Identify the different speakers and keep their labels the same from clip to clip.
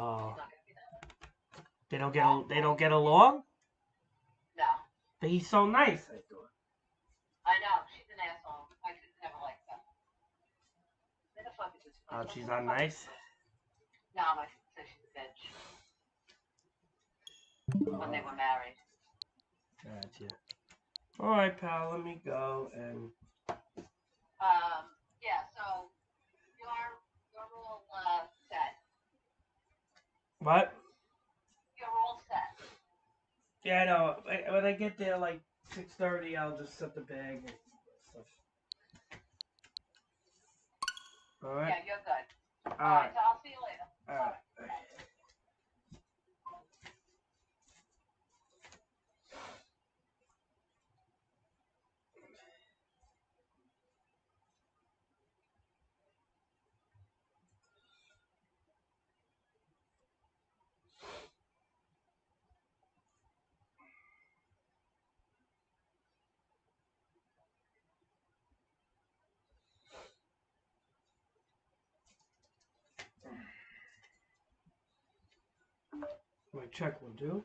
Speaker 1: Oh.
Speaker 2: She's not gonna be that.
Speaker 1: They don't get along?
Speaker 2: No.
Speaker 1: But he's so nice, I thought.
Speaker 2: I know, she's an asshole. My kids never liked her. Where the fuck is this
Speaker 1: Oh,
Speaker 2: place?
Speaker 1: she's not nice?
Speaker 2: No, my sister said she's a bitch. When they were married.
Speaker 1: Gotcha. Alright, pal, let me go and...
Speaker 2: Yeah, so you're all set.
Speaker 1: What?
Speaker 2: You're all set.
Speaker 1: Yeah, I know. When I get there, like, 6:30, I'll just set the bag and stuff. Alright?
Speaker 2: Yeah, you're good.
Speaker 1: Alright.
Speaker 2: So I'll see you later.
Speaker 1: Alright. My check will do.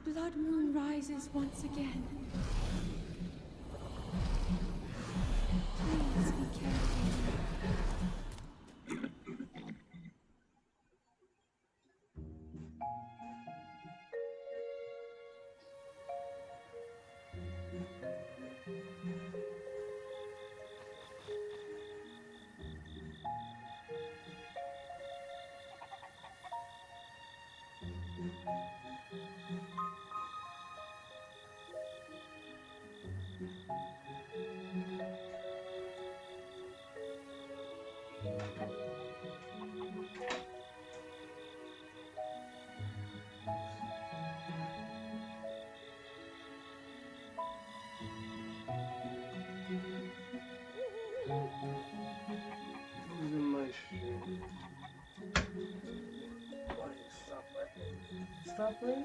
Speaker 3: The blood moon rises once again. Please be careful.
Speaker 1: Losing my shit. Why you stop raining? Stop raining?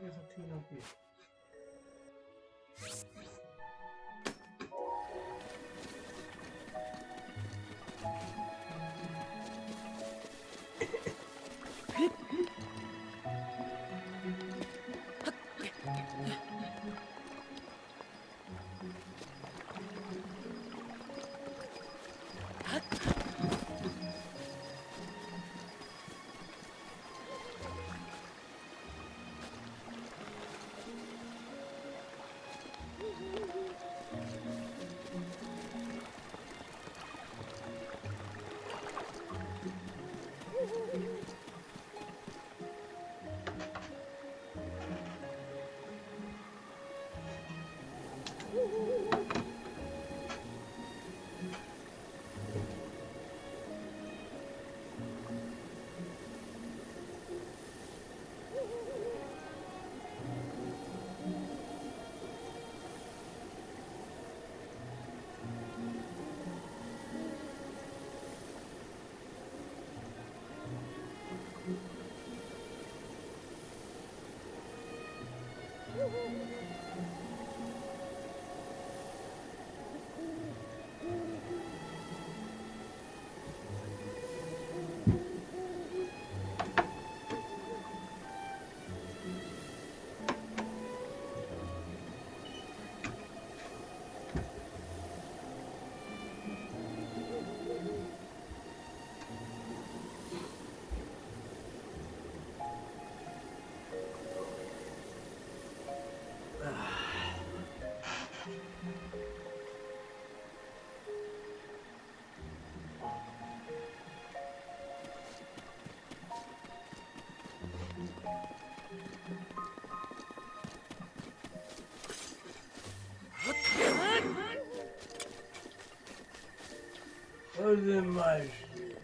Speaker 1: There's a teen up here. What's in my shit?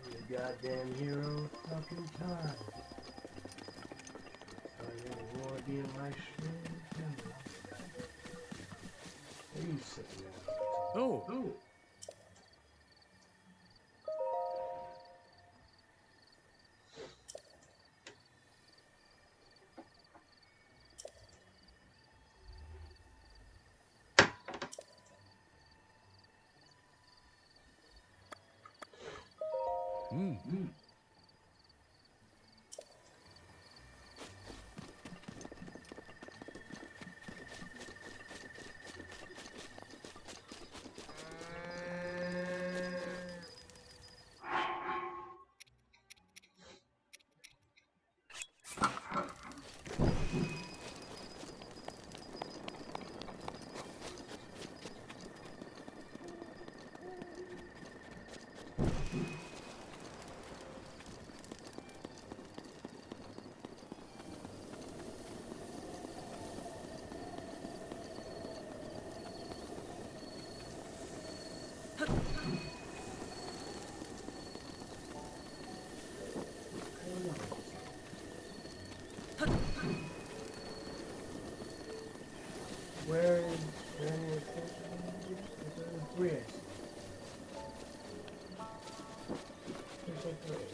Speaker 1: The goddamn hero fucking time. So I didn't want to be in my shit. What are you sitting there? Oh. Where is Bridge? There's a bridge.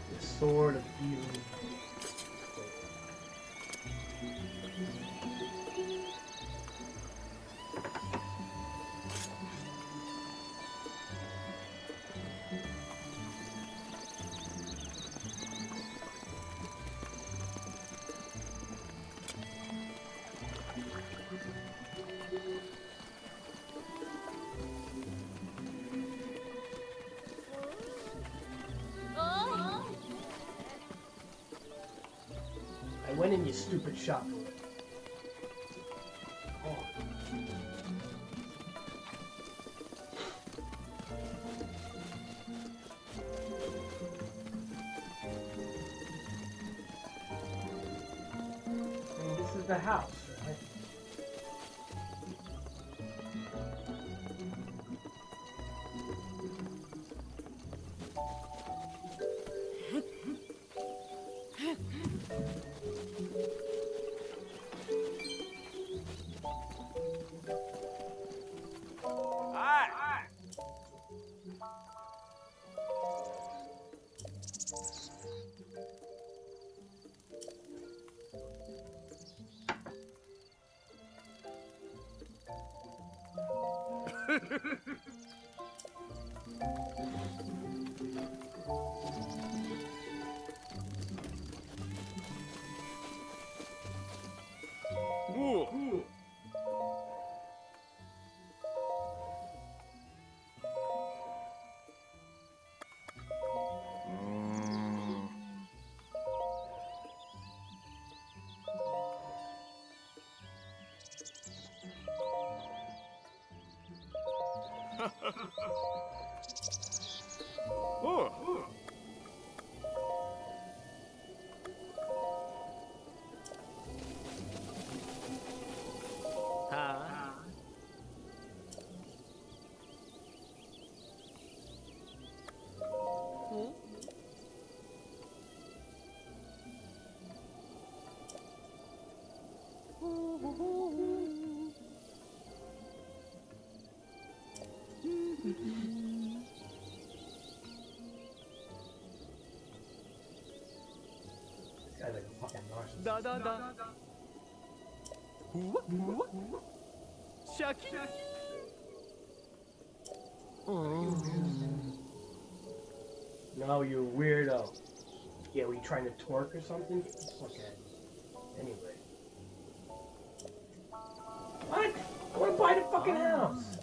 Speaker 1: The sword of evil. I went in your stupid shop. Oh. I mean, this is the house, right? This guy's like a fucking narcissist.
Speaker 4: Da da da. Shaki.
Speaker 1: No, you weirdo. Yeah, were you trying to twerk or something? Okay. Anyway. What? I want to buy the fucking house.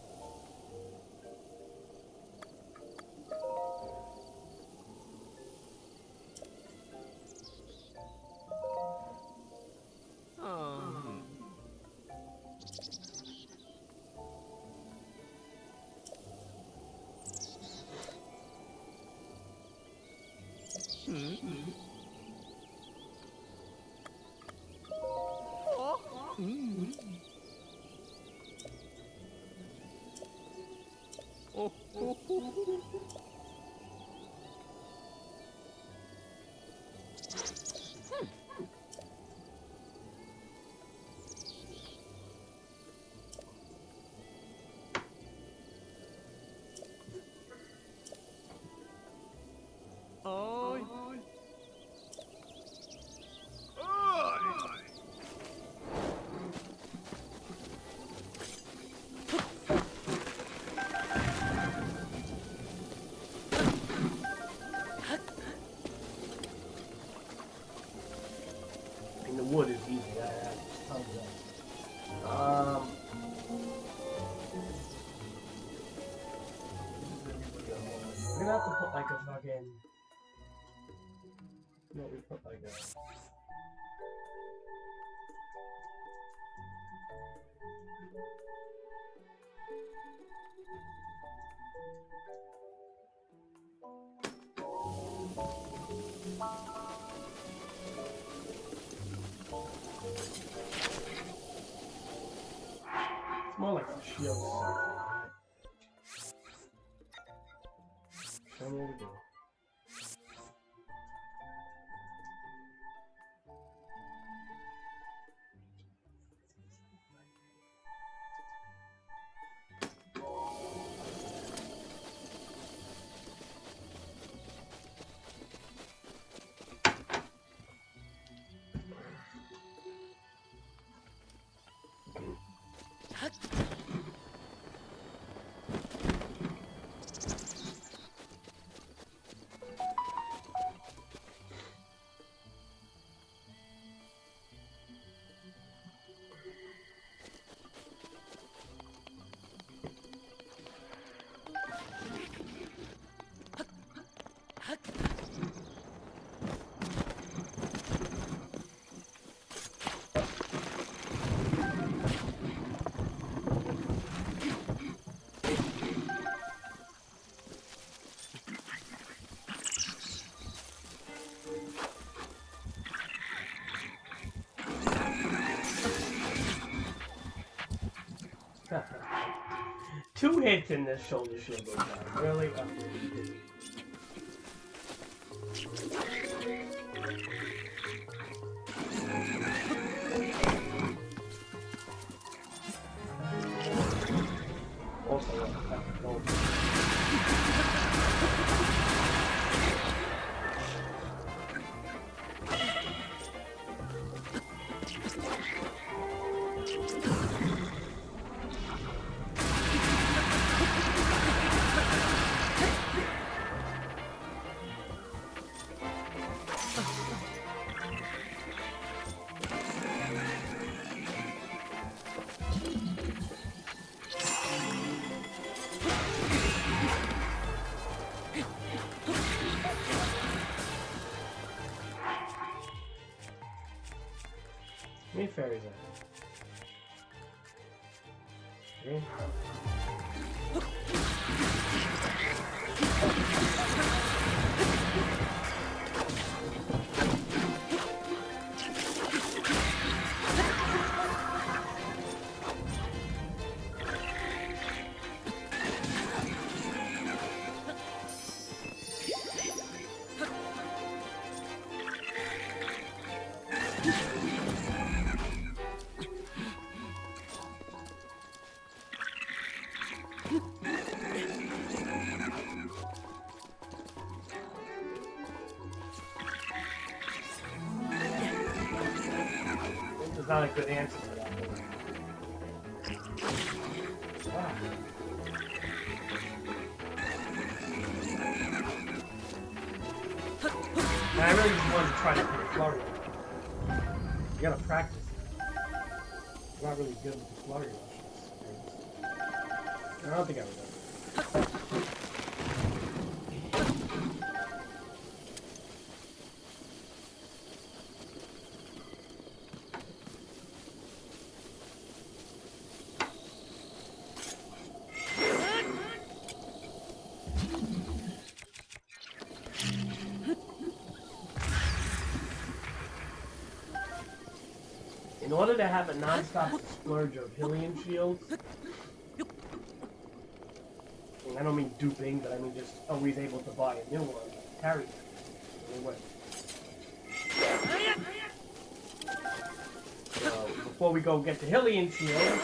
Speaker 1: gonna have to put like a fucking... No, we put like a... It's more like a shield section, right? Show me what we do. Two hits in this shoulder shield goes down. Really? Also, how many fairies are there? Three? There's not a good answer for that. Wow. And I really just wanted to try to hit a flurry. You gotta practice that. I'm not really good with the flurry rushes. I don't think I would. In order to have a non-stop splurge of Hylian shields, and I don't mean duping, but I mean just always able to buy a new one, carry it. Anyway. So, before we go get the Hylian shield,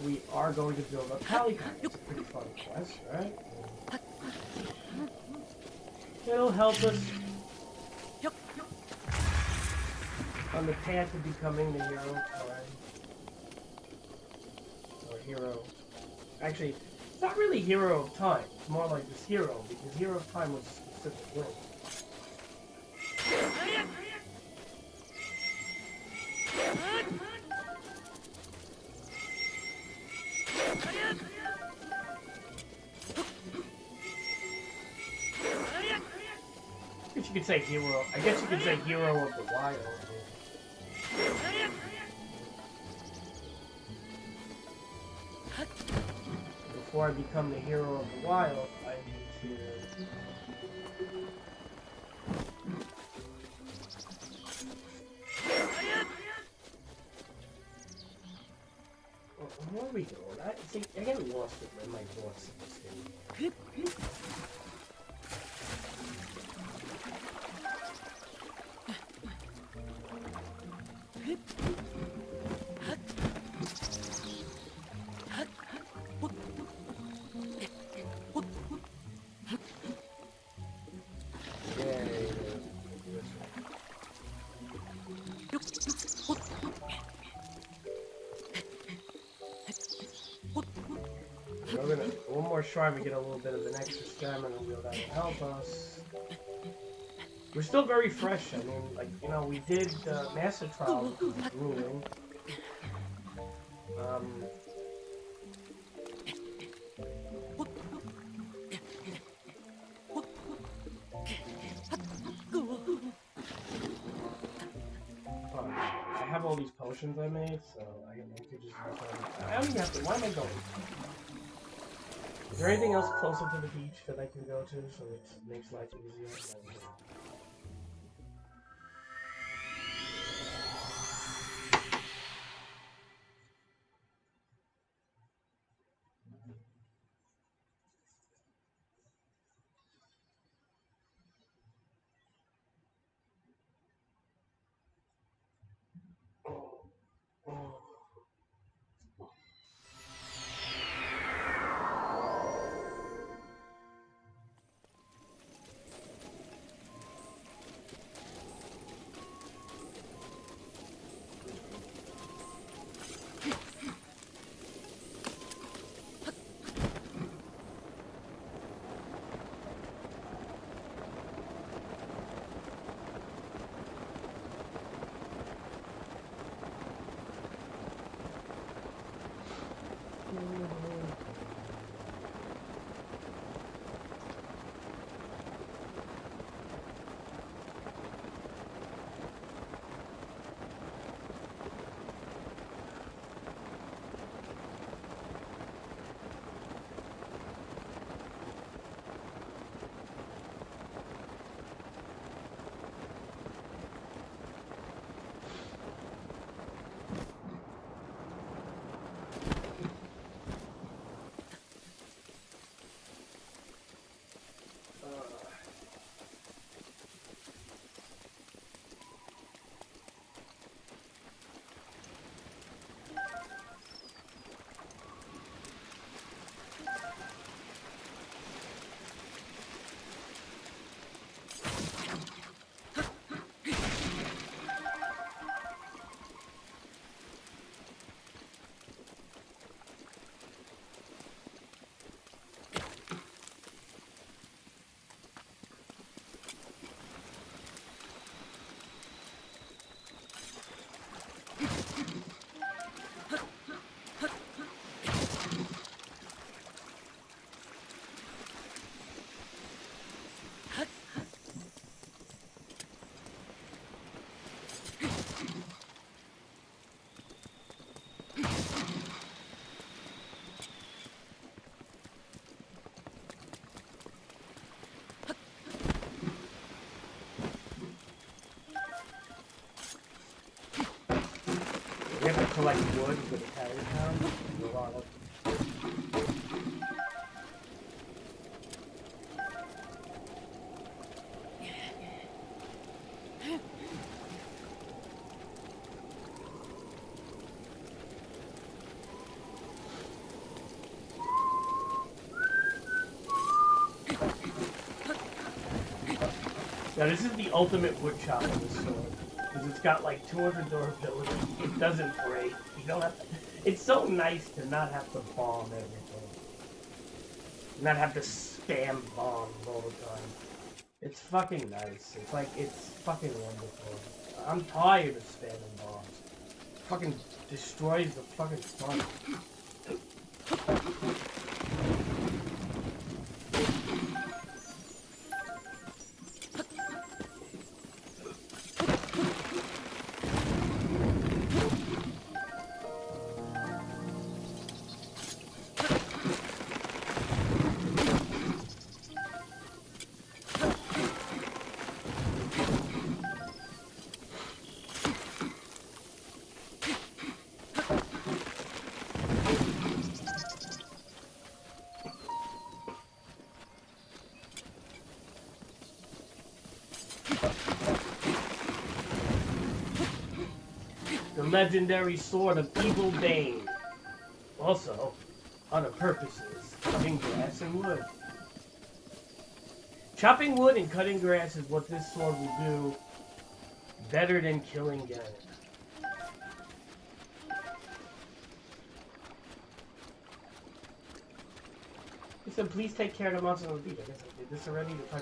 Speaker 1: we are going to build up Calicon. It's a pretty fun quest, right? It'll help us on the path to becoming the hero of time. Or hero. Actually, it's not really hero of time. It's more like this hero, because hero of time was a specific thing. you could say hero. I guess you could say hero of the wild. Before I become the hero of the wild, I need to... Where are we going? I get lost in my thoughts in this game. We're gonna one more shrine, we get a little bit of an extra stamina wheel that will help us. We're still very fresh. I mean, like, you know, we did Master Trial, which was grueling. I have all these potions I made, so I could just... I don't even have to... Why am I going? Is there anything else closer to the beach that I can go to so it makes life easier? We have to collect wood for the carry town. A lot of... Now this is the ultimate wood chopper, this sword. Because it's got like 200 durability. It doesn't break. You don't have to... It's so nice to not have to bomb everything. Not have to spam bombs all the time. It's fucking nice. It's like, it's fucking wonderful. I'm tired of spamming bombs. It fucking destroys the fucking fun. legendary sword of Evil Bane. Also, other purposes, cutting grass and wood. Chopping wood and cutting grass is what this sword will do better than killing Ganon. He said, please take care of the monsters on the beach. I guess I did this already. The time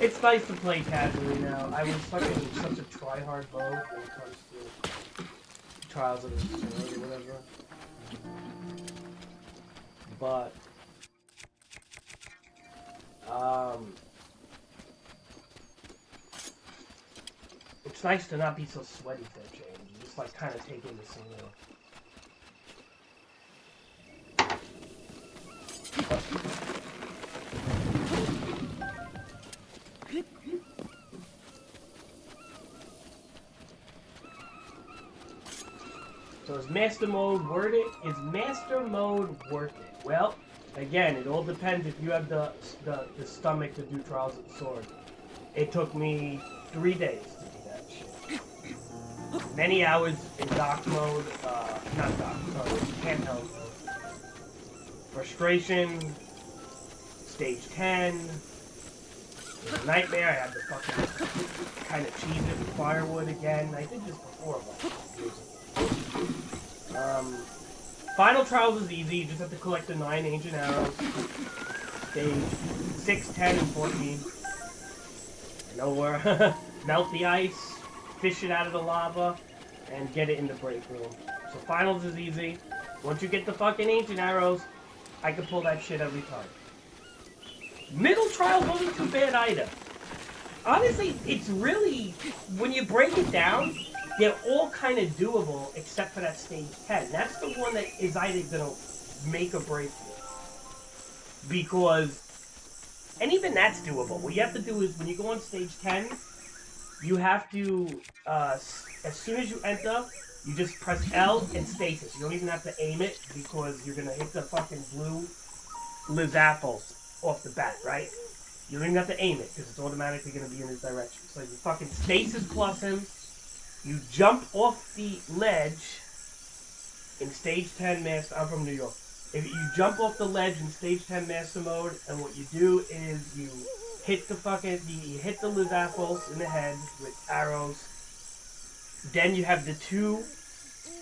Speaker 1: It's nice to play casually now. I was fucking in such a try-hard mode when it comes to Trials of the Sword or whatever. But it's nice to not be so sweaty for a change. Just like kind of take in the scenery. So is Master Mode worth it? Is Master Mode worth it? Well, again, it all depends if you have the stomach to do Trials of the Sword. It took me 3 days to do that shit. Many hours in dock mode, not dock, sorry, handheld mode. Frustration, stage 10, it was a nightmare. I had to fucking kind of cheese it with firewood again. I did this before, but final Trials is easy. You just have to collect the 9 ancient arrows. Stage 6, 10, and 14. Nowhere. Melt the ice, fish it out of the lava, and get it in the break room. So finals is easy. Once you get the fucking ancient arrows, I can pull that shit every time. Middle trials wasn't too bad either. Honestly, it's really, when you break it down, they're all kind of doable except for that stage 10. That's the one that is either going to make or break you. Because, and even that's doable. What you have to do is when you go on stage 10, you have to, as soon as you enter, you just press L and stasis. You don't even have to aim it because you're going to hit the fucking blue Liz apples off the bat, right? You don't even have to aim it because it's automatically going to be in his direction. So you fucking stasis plus him. You jump off the ledge in stage 10 master. I'm from New York. If you jump off the ledge in stage 10 master mode, and what you do is you hit the fucking, you hit the Liz apples in the head with arrows. Then you have the 2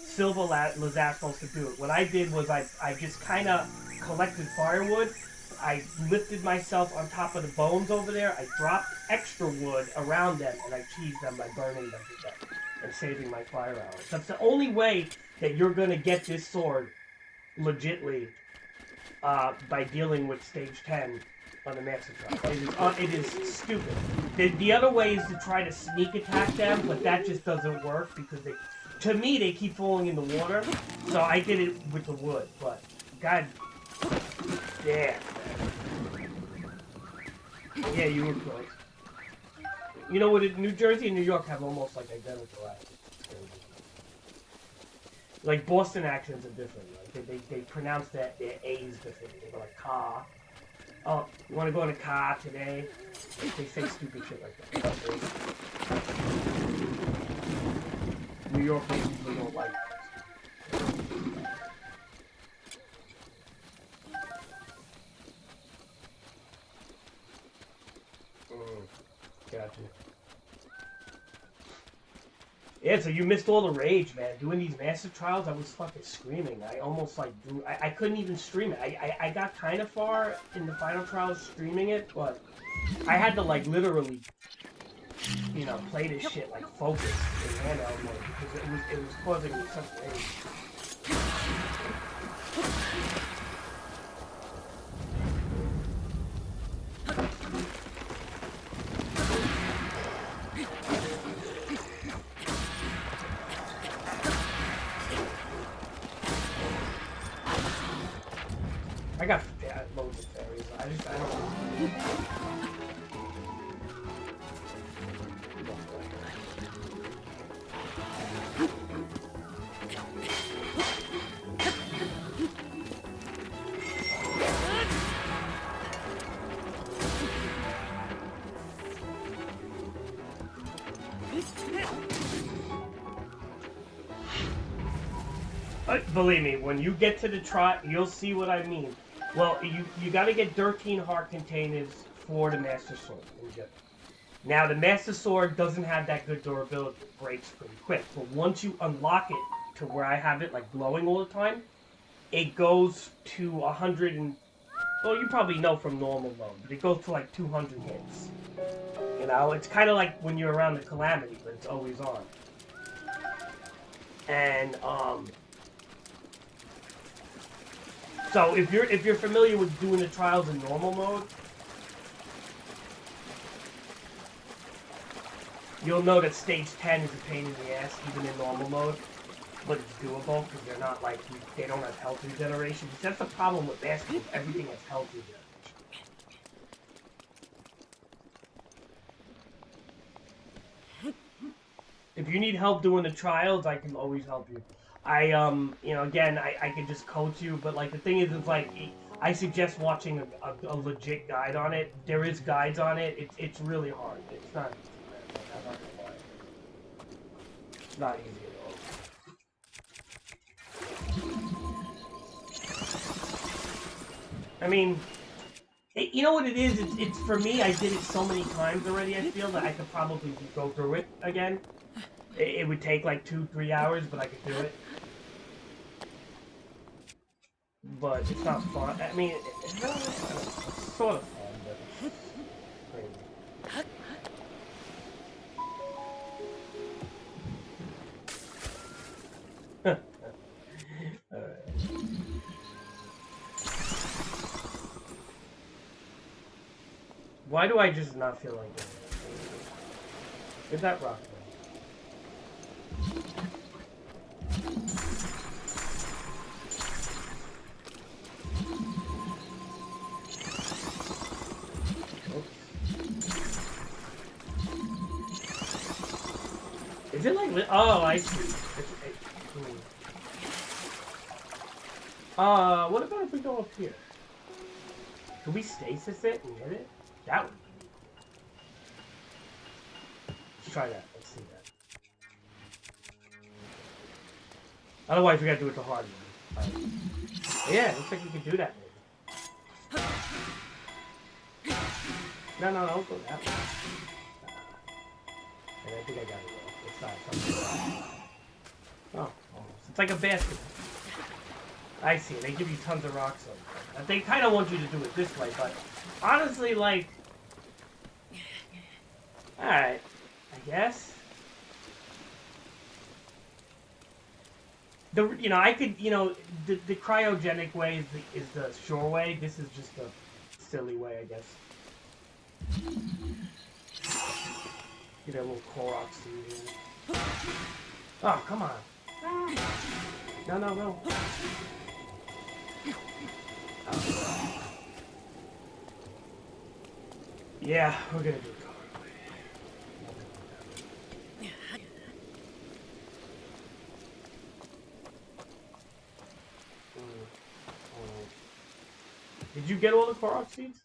Speaker 1: silver Liz apples to do it. What I did was I just kind of collected firewood. I lifted myself on top of the bones over there. I dropped extra wood around them, and I cheesed them by burning them to death and saving my fire arrows. That's the only way that you're going to get this sword legitly by dealing with stage 10 on the Master Trial. It is stupid. The other way is to try to sneak attack them, but that just doesn't work because to me, they keep falling in the water. So I did it with the wood, but god damn. Yeah, you were close. You know what? New Jersey and New York have almost like identical accents. Like Boston accents are different. Like they pronounce their A's differently. They go like car. Oh, you want to go in a car today? They say stupid shit like that. New York people don't like it. Gotcha. Yeah, so you missed all the rage, man. Doing these master trials, I was fucking screaming. I almost like I couldn't even stream it. I got kind of far in the final trials streaming it, but I had to like literally, you know, play this shit like focus in handheld mode because it was causing me such rage. I got loads of fairies. I don't. Believe me, when you get to the trot, you'll see what I mean. Well, you got to get 13 heart containers for the Master Sword. Now, the Master Sword doesn't have that good durability. It breaks pretty quick. But once you unlock it to where I have it, like, glowing all the time, it goes to 100 and... Well, you probably know from normal mode, but it goes to, like, 200 hits. You know, it's kind of like when you're around the Calamity, but it's always on. And, so if you're familiar with doing the trials in normal mode, you'll know that stage 10 is a pain in the ass, even in normal mode. But it's doable, because they're not like, they don't have health regeneration. That's the problem with basketball, everything has health regeneration. If you need help doing the trials, I can always help you. You know, again, I can just coach you, but like the thing is, it's like, I suggest watching a legit guide on it. There is guides on it. It's really hard. It's not easy, man. I'm not gonna lie. It's not easy at all. I mean, you know what it is? It's for me, I did it so many times already, I feel that I could probably go through it again. It would take like 2-3 hours, but I could do it. But it's not fun. I mean, it's sort of fun, but it's crazy. Alright. Why do I just not feel like it? Where's that rock? Is it like... Oh, I see. What about if we go up here? Could we stasis it and hit it? That would be... Let's try that. Let's see that. Otherwise, we gotta do it the hard way. Right. Yeah, it looks like we can do that, maybe. No, don't go that way. And I think I got it wrong. It's not something. Oh, almost. It's like a basket. I see. They give you tons of rocks over there. They kind of want you to do it this way, but honestly, like, alright, I guess. You know, I could, you know, the cryogenic way is the sure way. This is just a silly way, I guess. Get a little Korok seed. Oh, come on. No. Oh. Yeah, we're gonna do it. Did you get all the Korok seeds?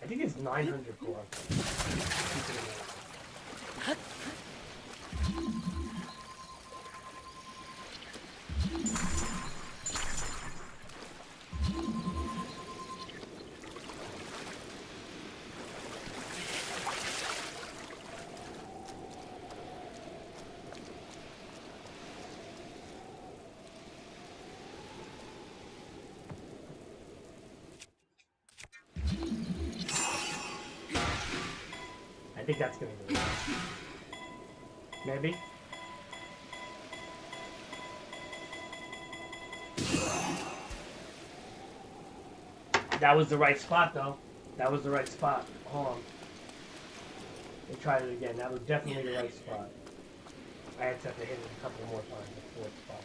Speaker 1: I think it's 900 Korok. I think that's gonna do it. Maybe? That was the right spot, though. That was the right spot. Hold on. We'll try it again. That was definitely the right spot. I had to hit it a couple more times before it stopped.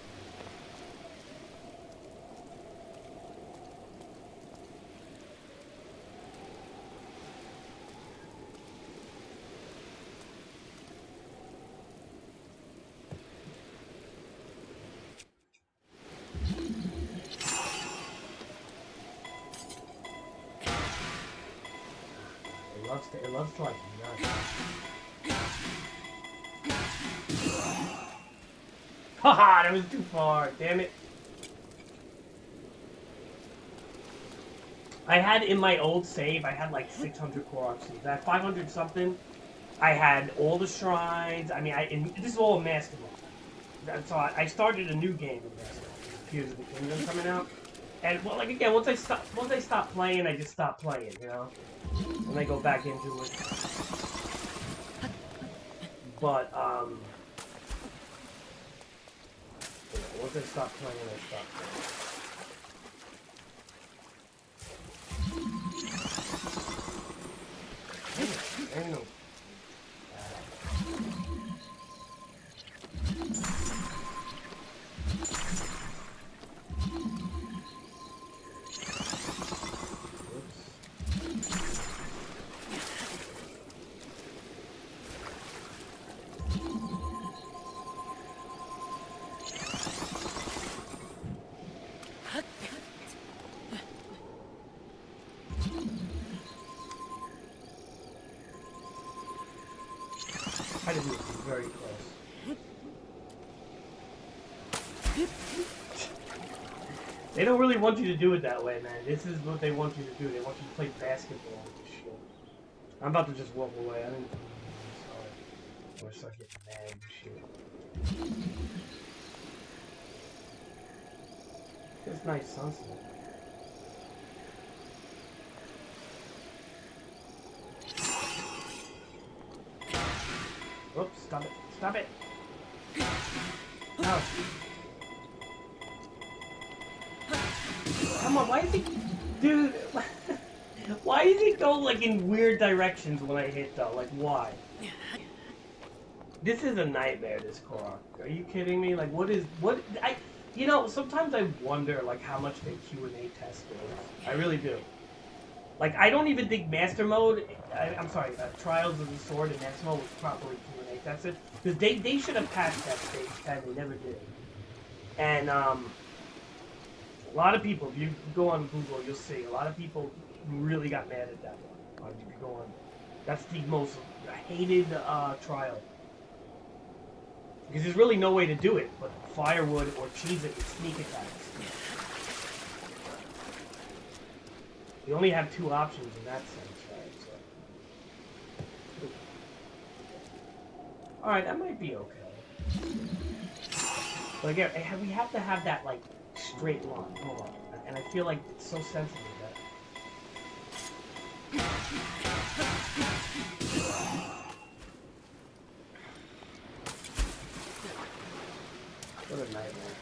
Speaker 1: It loves to like nut. Haha, that was too far, damn it. I had in my old save, I had like 600 core seeds. I had 500 something. I had all the shrines. I mean, this is all in Master Mode. So I started a new game in Master Mode. Tears of the Kingdom coming out. And well, like again, once I stop playing, I just stop playing, you know. And I go back into it. But yeah, once I stop playing, I stop playing. I don't know. I did very close. They don't really want you to do it that way, man. This is what they want you to do. They want you to play basketball with this shit. I'm about to just walk away. I didn't. Sorry. Or start getting mad and shit. It's nice sunset. Oops, stop it. Stop it! No. Come on, why is he... Dude, why does he go, like, in weird directions when I hit, though? Like, why? This is a nightmare, this Korok. Are you kidding me? Like, you know, sometimes I wonder, like, how much they Q&A test is. I really do. Like, I don't even think Master Mode, I'm sorry, Trials of the Sword and Master Mode was properly Q&A tested. Because they should have patched that stage 10, they never did. And, a lot of people, if you go on Google, you'll see, a lot of people really got mad at that one. If you go on, that's the most hated trial. Because there's really no way to do it, but firewood or cheese it with sneak attacks. You only have two options in that sense, right? So. Alright, that might be okay. But again, we have to have that, like, straight line. Hold on. And I feel like it's so sensitive that... What a nightmare.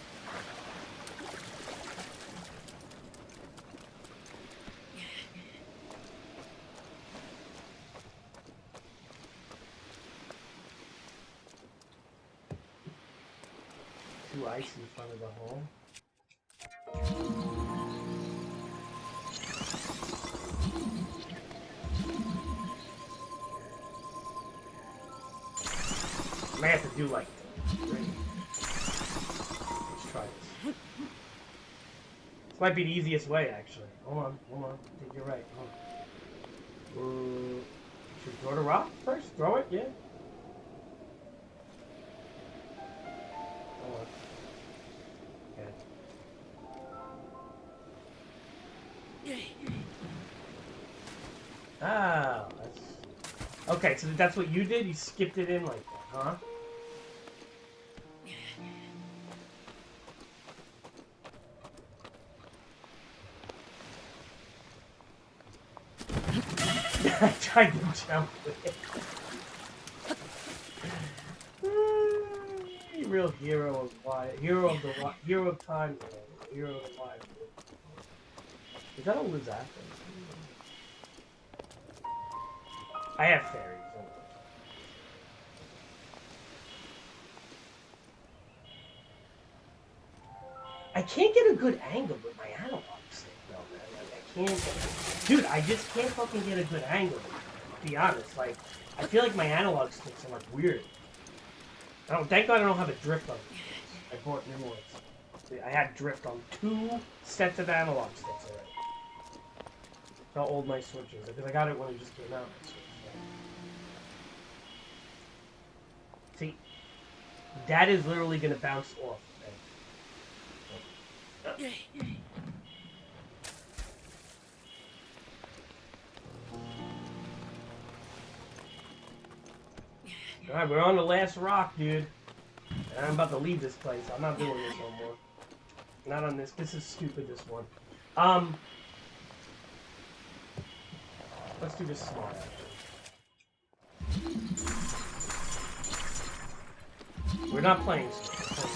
Speaker 1: Too icy in front of the hole. I may have to do like 3. Let's try this. This might be the easiest way, actually. Hold on. I think you're right. Hold on. Should we throw the rock first? Throw it? Yeah. Hold on. Okay. Ah, that's... Okay, so that's what you did? You skipped it in like that, huh? I tried to jump with it. Real hero of why? Hero of the hero of time. Hero of the life. Is that a Lizard? I have fairies. I can't get a good angle with my analog stick, though, man. Like, I can't... Dude, I just can't fucking get a good angle, to be honest. Like, I feel like my analog sticks are, like, weird. Thank God I don't have a drift on it. I bought new ones. I had drift on 2 sets of analog sticks already. How old my Switch is. Because I got it when it just came out. See, that is literally going to bounce off. Alright, we're on the last rock, dude. And I'm about to leave this place. I'm not doing this no more. Not on this. This is stupid, this one. Let's do this small. We're not playing stupid.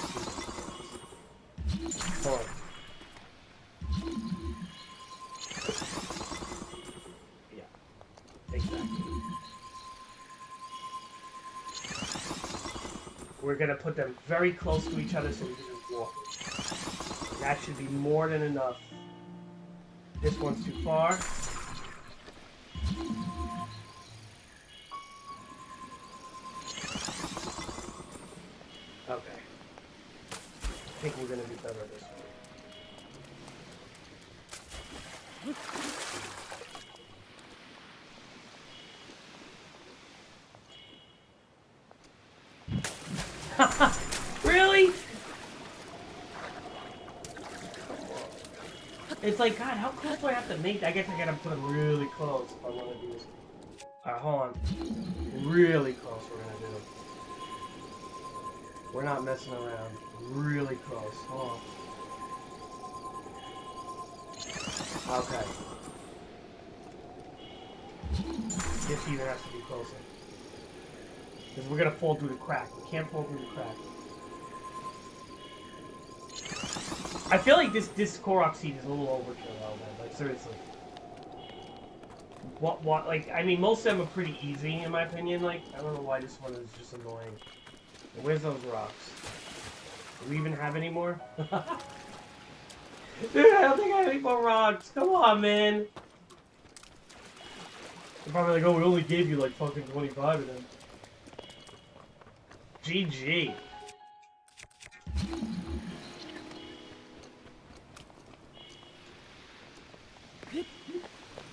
Speaker 1: Hold on. Yeah. Exactly. We're gonna put them very close to each other so we can just walk. That should be more than enough. This one's too far. Okay. I think we're gonna do better this way. Really? It's like, God, how close do I have to make? I guess I gotta put them really close if I want to do this. Alright, hold on. Really close we're gonna do. We're not messing around. Really close. Hold on. Okay. This even has to be closer. Because we're gonna fall through the crack. We can't fall through the crack. I feel like this Korok seed is a little overkill, though, man. Like, seriously. What, like, I mean, most of them are pretty easy, in my opinion. Like, I don't know why this one is just annoying. Where's those rocks? Do we even have any more? Dude, I don't think I have any more rocks. Come on, man. They're probably like, oh, we only gave you, like, fucking 25 of them. GG.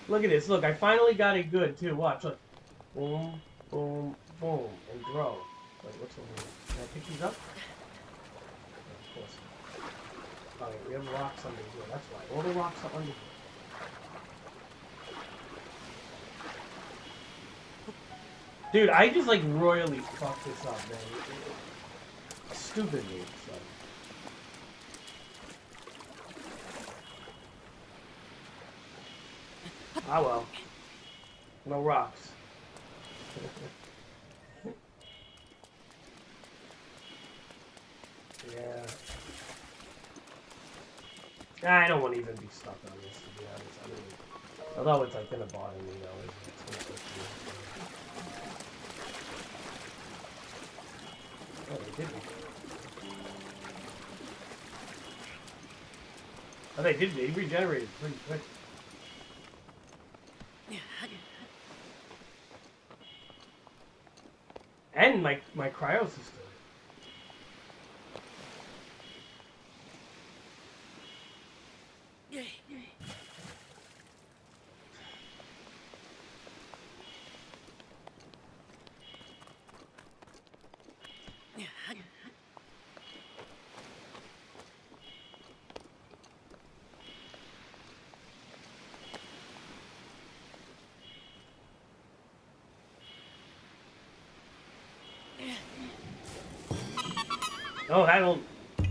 Speaker 1: Look at this. Look, I finally got it good, too. Watch, look. Boom, boom, boom. And grow. Wait, what's over here? Can I pick these up? Yeah, of course. Alright, we have rocks under here. That's right. All the rocks are under here. Dude, I just, like, royally fucked this up, man. Stupidly, so. Ah, well. No rocks. Yeah. I don't want to even be stuck on this, to be honest. I mean, although it's, like, gonna bother me, though. It's gonna push me. Oh, they did regenerate. Oh, they did. They regenerated pretty quick. And my cryo system. Oh, I don't.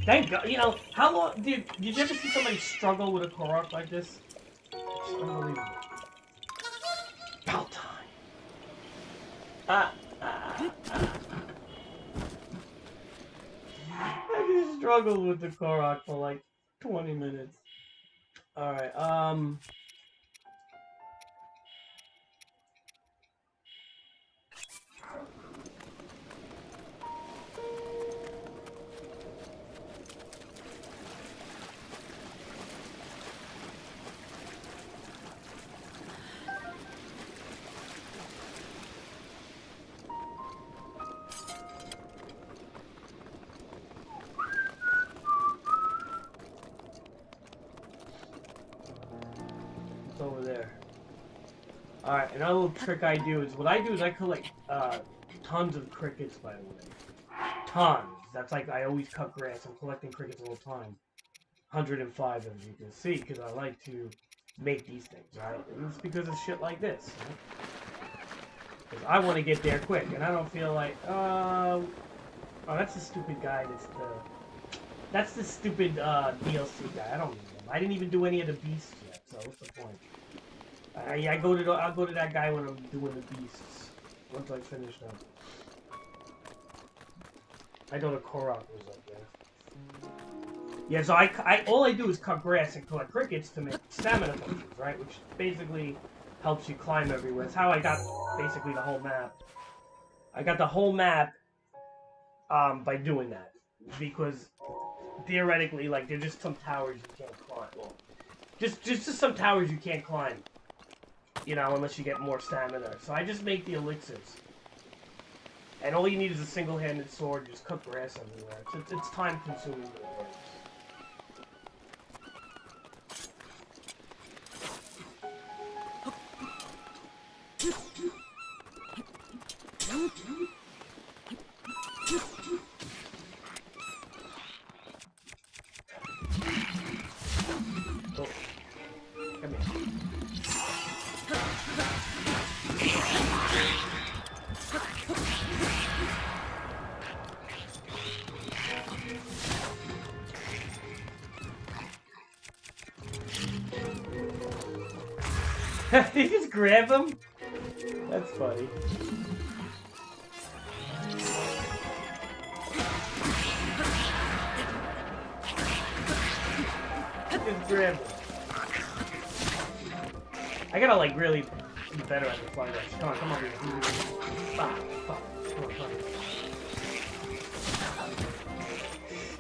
Speaker 1: Thank God. You know, how long. Did you ever see somebody struggle with a Korok like this? It's unbelievable. About time. I just struggled with the Korok for like 20 minutes. Alright, It's over there. Alright, another little trick I do is, I collect, tons of crickets, by the way. Tons. That's like, I always cut grass. I'm collecting crickets all the time. 105, as you can see, because I like to make these things, right? And it's because of shit like this, right? Because I want to get there quick, and I don't feel like, oh, that's the stupid guy that's the stupid, DLC guy. I don't need him. I didn't even do any of the beasts yet, so what's the point? I'll go to that guy when I'm doing the beasts. Once I finish them. I go to Korok was up there. Yeah, so all I do is cut grass and collect crickets to make stamina potions, right? Which basically helps you climb everywhere. It's how I got basically the whole map. I got the whole map by doing that. Because theoretically, like, there's just some towers you can't climb. Well, just some towers you can't climb. You know, unless you get more stamina. So I just make the elixirs. And all you need is a single-handed sword. Just cut grass everywhere. It's time-consuming. Oh. Come here. Did you just grab him? That's funny. Just grab him. I gotta like really be better at the fly rush. Come on here. Come on.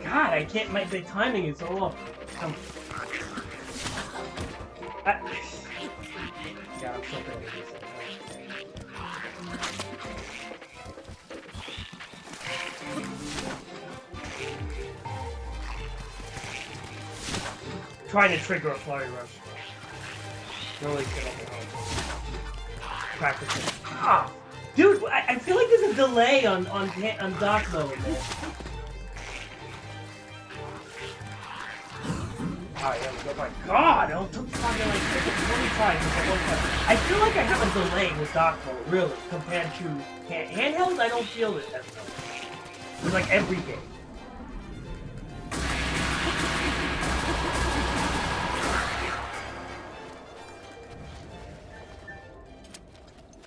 Speaker 1: God, I can't. The timing is so off. Come. God, I'm so bad at this. Trying to trigger a flurry rush. Really get up the home. Practicing. Ah, dude, I feel like there's a delay on dock mode, man. Alright, there we go. My God, it took fucking like 20 times. I feel like I have a delay with dock mode, really, compared to handheld. I don't feel it as much. It's like every game.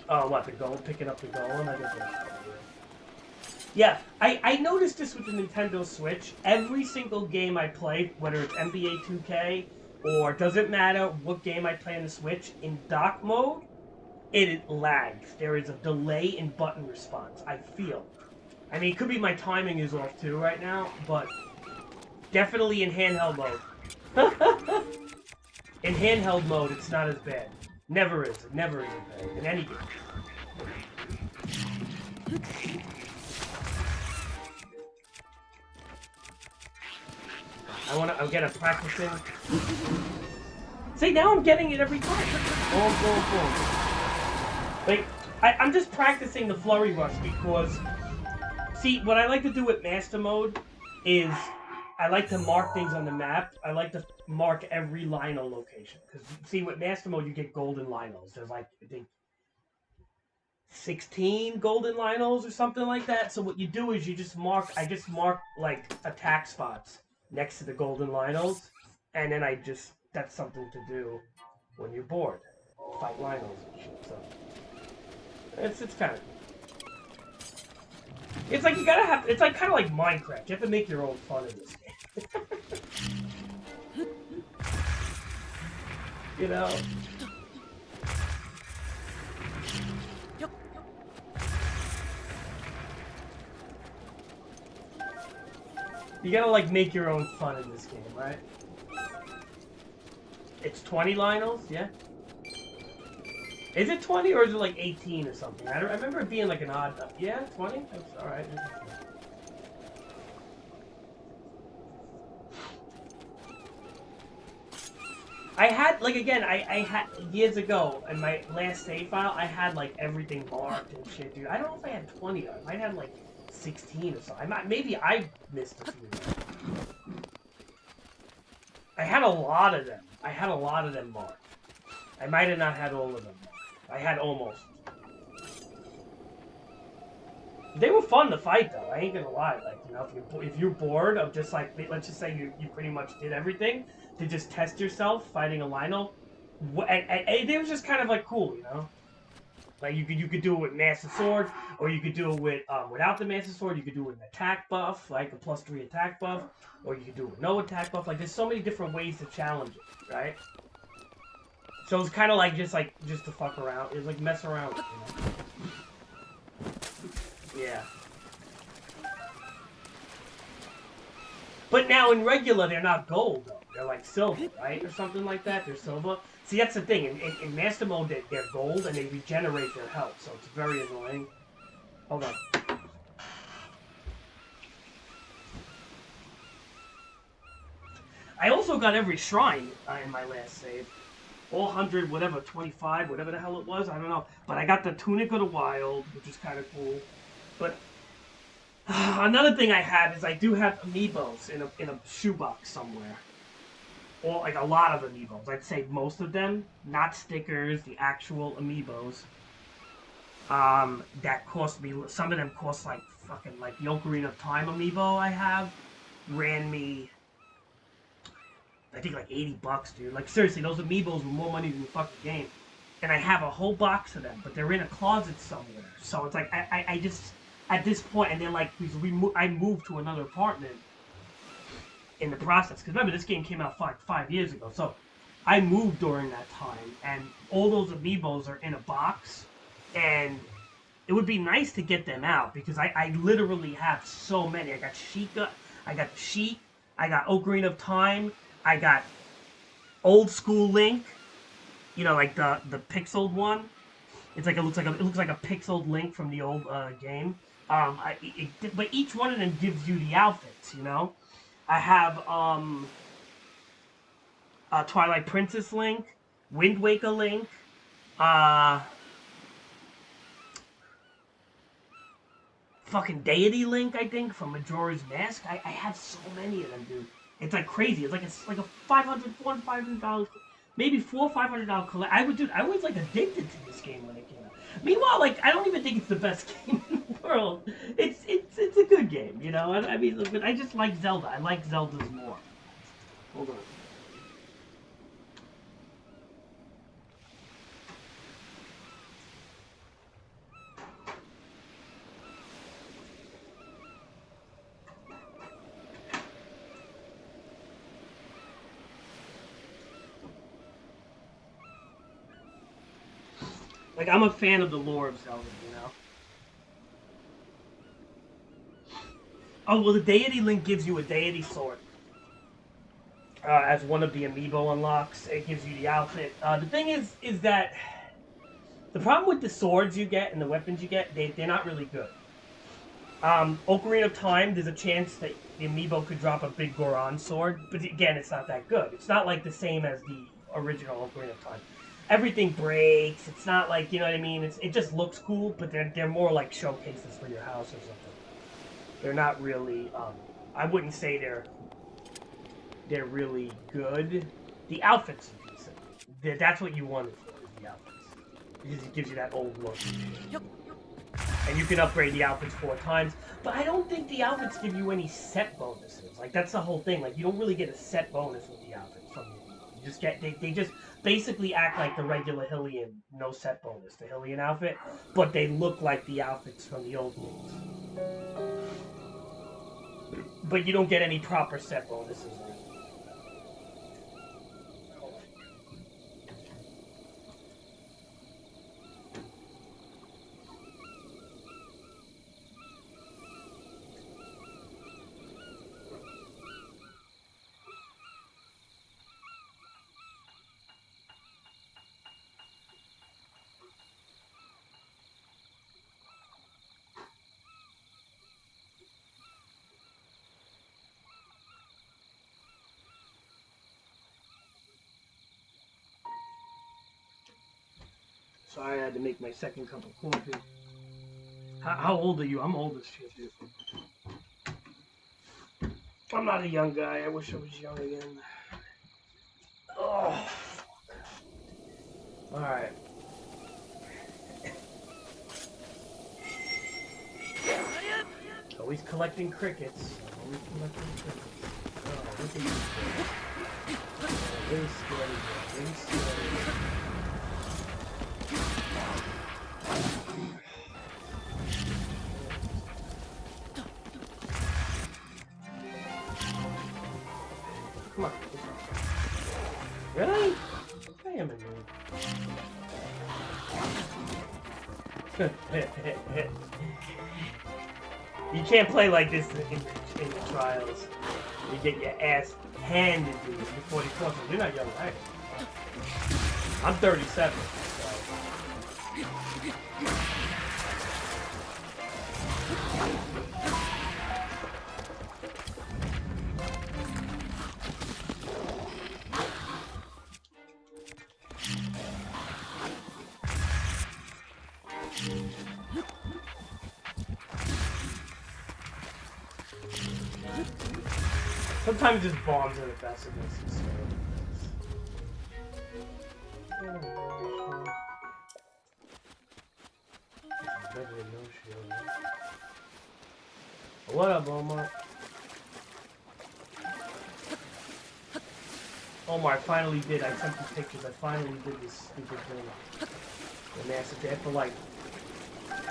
Speaker 1: Oh, what, the goal? Picking up the goal? And I get that. Yeah, I noticed this with the Nintendo Switch. Every single game I play, whether it's NBA 2K, or doesn't matter what game I play on the Switch, in dock mode, it lags. There is a delay in button response, I feel. I mean, it could be my timing is off too right now, but definitely in handheld mode. In handheld mode, it's not as bad. Never is. It never is bad in any game. I'm getting practicing. See, now I'm getting it every time. Boom. Like, I'm just practicing the flurry rush because, see, what I like to do with master mode is I like to mark things on the map. I like to mark every Lionel location. Because, see, with master mode, you get golden Lionels. There's like, I think, 16 golden Lionels or something like that. So what you do is you just mark, I just mark, like, attack spots next to the golden Lionels. And then that's something to do when you're bored. Fight Lionels and shit, so. It's kind of... It's like you gotta have... It's like kind of like Minecraft. You have to make your own fun in this game. You know? You gotta, like, make your own fun in this game, right? It's 20 Lionels, yeah? Is it 20 or is it like 18 or something? I remember it being like an odd... Yeah, 20? That's alright. I had, like, again, I had, years ago, in my last save file, I had, like, everything marked and shit, dude. I don't know if I had 20 of them. I might have, like, 16 or so. Maybe I missed a few. I had a lot of them. I had a lot of them marked. I might have not had all of them marked. I had almost. They were fun to fight, though. I ain't gonna lie. Like, you know, if you're bored of just, like, let's just say you pretty much did everything to just test yourself fighting a Lionel, and it was just kind of, like, cool, you know? Like, you could do it with Master Sword, or you could do it with without the Master Sword. You could do it with an attack buff, like a +3 attack buff, or you could do it with no attack buff. Like, there's so many different ways to challenge it, right? So it's kind of like just to fuck around. It's like mess around, you know? Yeah. But now in regular, they're not gold, though. They're like silver, right? Or something like that. They're silver. See, that's the thing. In Master Mode, they're gold, and they regenerate their health, so it's very annoying. Hold on. I also got every shrine in my last save. All 100, whatever, 25, whatever the hell it was, I don't know. But I got the Tunic of the Wild, which is kind of cool. But another thing I have is I do have amiibos in a shoebox somewhere. Or like a lot of amiibos. I'd say most of them, not stickers, the actual amiibos. That cost me. Some of them cost like fucking like the Ocarina of Time amiibo I have ran me. I think like $80, dude. Like seriously, those amiibos were more money than the fucking game. And I have a whole box of them, but they're in a closet somewhere. So it's like I just at this point, and they're like, I moved to another apartment in the process. Because remember, this game came out five years ago, so I moved during that time, and all those amiibos are in a box, and it would be nice to get them out because I literally have so many. I got Sheikah, I got Sheik, I got Ocarina of Time, I got old school Link. You know, like the pixeled one. It's like it looks like a pixeled Link from the old game. But each one of them gives you the outfits. You know, I have Twilight Princess Link, Wind Waker Link, fucking Deity Link, I think, from Majora's Mask. I have so many of them, dude. It's like crazy. It's like a $500 maybe $400-500 collect. I was like addicted to this game when it came out. Meanwhile, like I don't even think it's the best game in the world. It's a good game, you know. I mean, look, I just like Zelda. I like Zelda's more. Hold on. Like I'm a fan of the lore of Zelda, you know. Oh well, the Deity Link gives you a Deity Sword. As one of the amiibo unlocks. It gives you the outfit. The thing is that the problem with the swords you get and the weapons you get, they're not really good. Ocarina of Time, there's a chance that the amiibo could drop a big Goron sword, but again, it's not that good. It's not like the same as the original Ocarina of Time. Everything breaks. It's not like, you know what I mean. It just looks cool, but they're more like showcases for your house or something. They're not really. I wouldn't say they're really good. The outfits are decent. That's what you wanted for is the outfits because it gives you that old look. And you can upgrade the outfits 4 times, but I don't think the outfits give you any set bonuses. Like that's the whole thing. Like you don't really get a set bonus with the outfits from the You just get they just basically act like the regular Hylian, no set bonus, the Hylian outfit, but they look like the outfits from the old games. But you don't get any proper set bonuses. Sorry, I had to make my second cup of coffee. How old are you? I'm old as shit, dude. I'm not a young guy. I wish I was young again. Oh. Alright. Always collecting crickets. Always collecting crickets. Oh, look at you. Really scary, bro. Really scary. Come on. Really? I am a noob. You can't play like this in the trials. You get your ass handed to you. You're 44, so you're not young, right? I'm 37. Sometimes just bombs are the best against this stuff. What up, Omar? Omar, I finally did. I sent you pictures. I finally did this stupid thing. And they said after like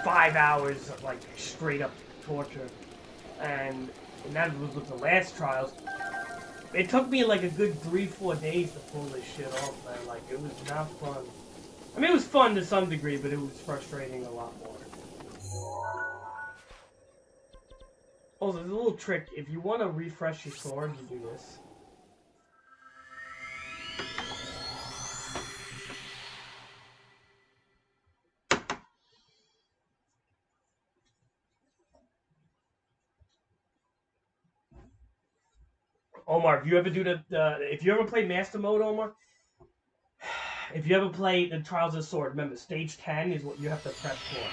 Speaker 1: 5 hours of like straight up torture. And that was with the last trials. It took me like a good 3-4 days to pull this shit off, man. Like, it was not fun. I mean, it was fun to some degree, but it was frustrating a lot more. Also, there's a little trick. If you want to refresh your sword, you do this. Omar, if you ever do if you ever play Master Mode, Omar, if you ever play the Trials of the Sword, remember, stage 10 is what you have to prep for.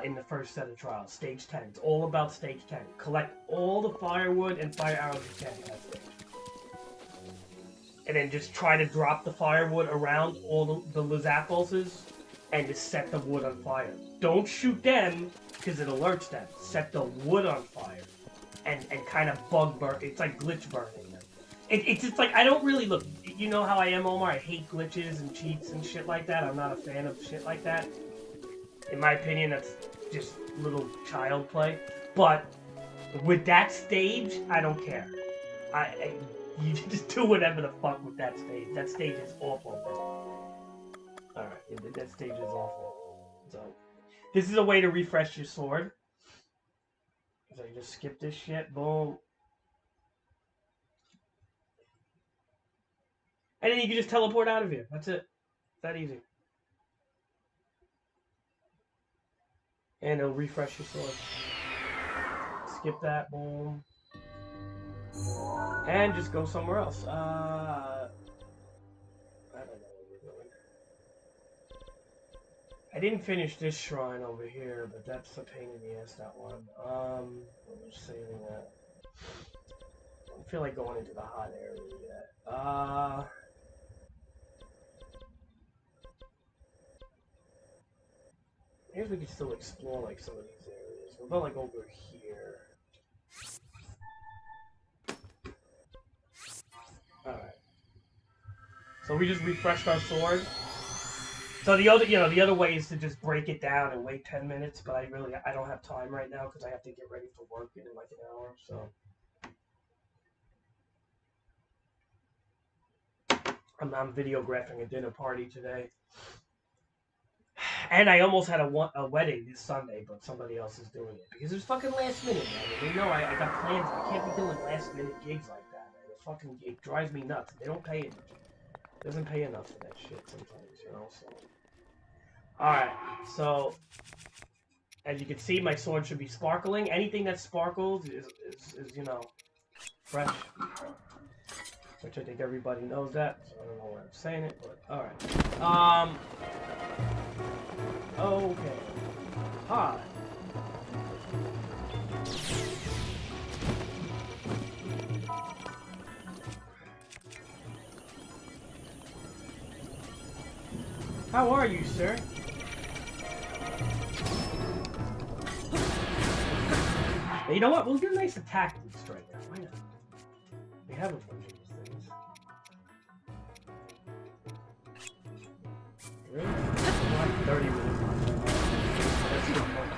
Speaker 1: In the first set of trials, stage 10. It's all about stage 10. Collect all the firewood and fire arrows you can in that stage. And then just try to drop the firewood around all the Lizapulses and just set the wood on fire. Don't shoot them, because it alerts them. Set the wood on fire. And kind of bug burn. It's like glitch burning them. It's just like, I don't really look. You know how I am, Omar? I hate glitches and cheats and shit like that. I'm not a fan of shit like that. In my opinion, that's just little child play. But with that stage, I don't care. You just do whatever the fuck with that stage. That stage is awful. Alright, that stage is awful. So, this is a way to refresh your sword. So you just skip this shit, boom. And then you can just teleport out of here. That's it. It's that easy. And it'll refresh your sword. Skip that, boom. And just go somewhere else. I don't know what we're doing. I didn't finish this shrine over here, but that's a pain in the ass, that one. I'm just saving that. I don't feel like going into the hot area yet. I guess we could still explore like some of these areas. What about like over here? Alright. So we just refreshed our sword. So the other way is to just break it down and wait 10 minutes, but I don't have time right now because I have to get ready for work in like an hour, so. I'm videographing a dinner party today. And I almost had a wedding this Sunday, but somebody else is doing it. Because it's fucking last minute, man. They know I got plans. I can't be doing last minute gigs like that, man. It drives me nuts. They don't pay it. It doesn't pay enough for that shit sometimes, you know, so. Alright, so as you can see, my sword should be sparkling. Anything that sparkles is you know, fresh. Which I think everybody knows that, so I don't know why I'm saying it, but alright. Okay. Hi. How are you, sir? Hey, you know what? We'll get a nice attack boost right now. Why not? We have a bunch of these things. Really? Like 30 minutes. That's good enough.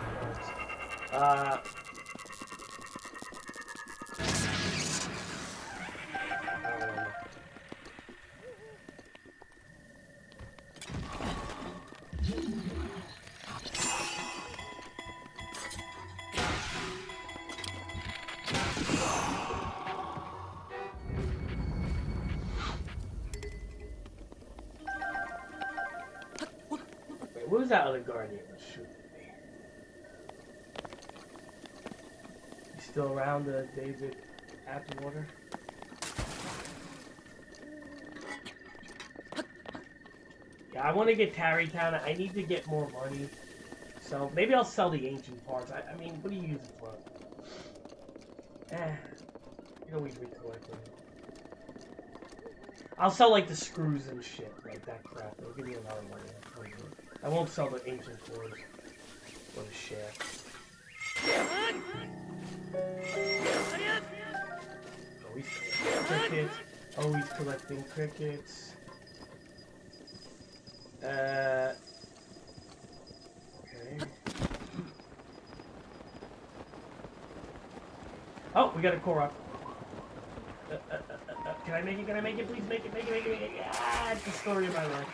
Speaker 1: What was that other guardian that was shooting me? You still around, David Atwater? Yeah, I want to get Tarrytown. I need to get more money. So maybe I'll sell the ancient parts. I mean, what do you use it for? You always recollect them. I'll sell like the screws and shit, like that crap. They'll give me a lot of money. I won't sell the ancient cores for the share. Always collecting crickets. Always collecting crickets. Okay. Oh, we got a core up. Can I make it? Can I make it? Please make it, make it, make it, make it. Yeah, it's the story of my life.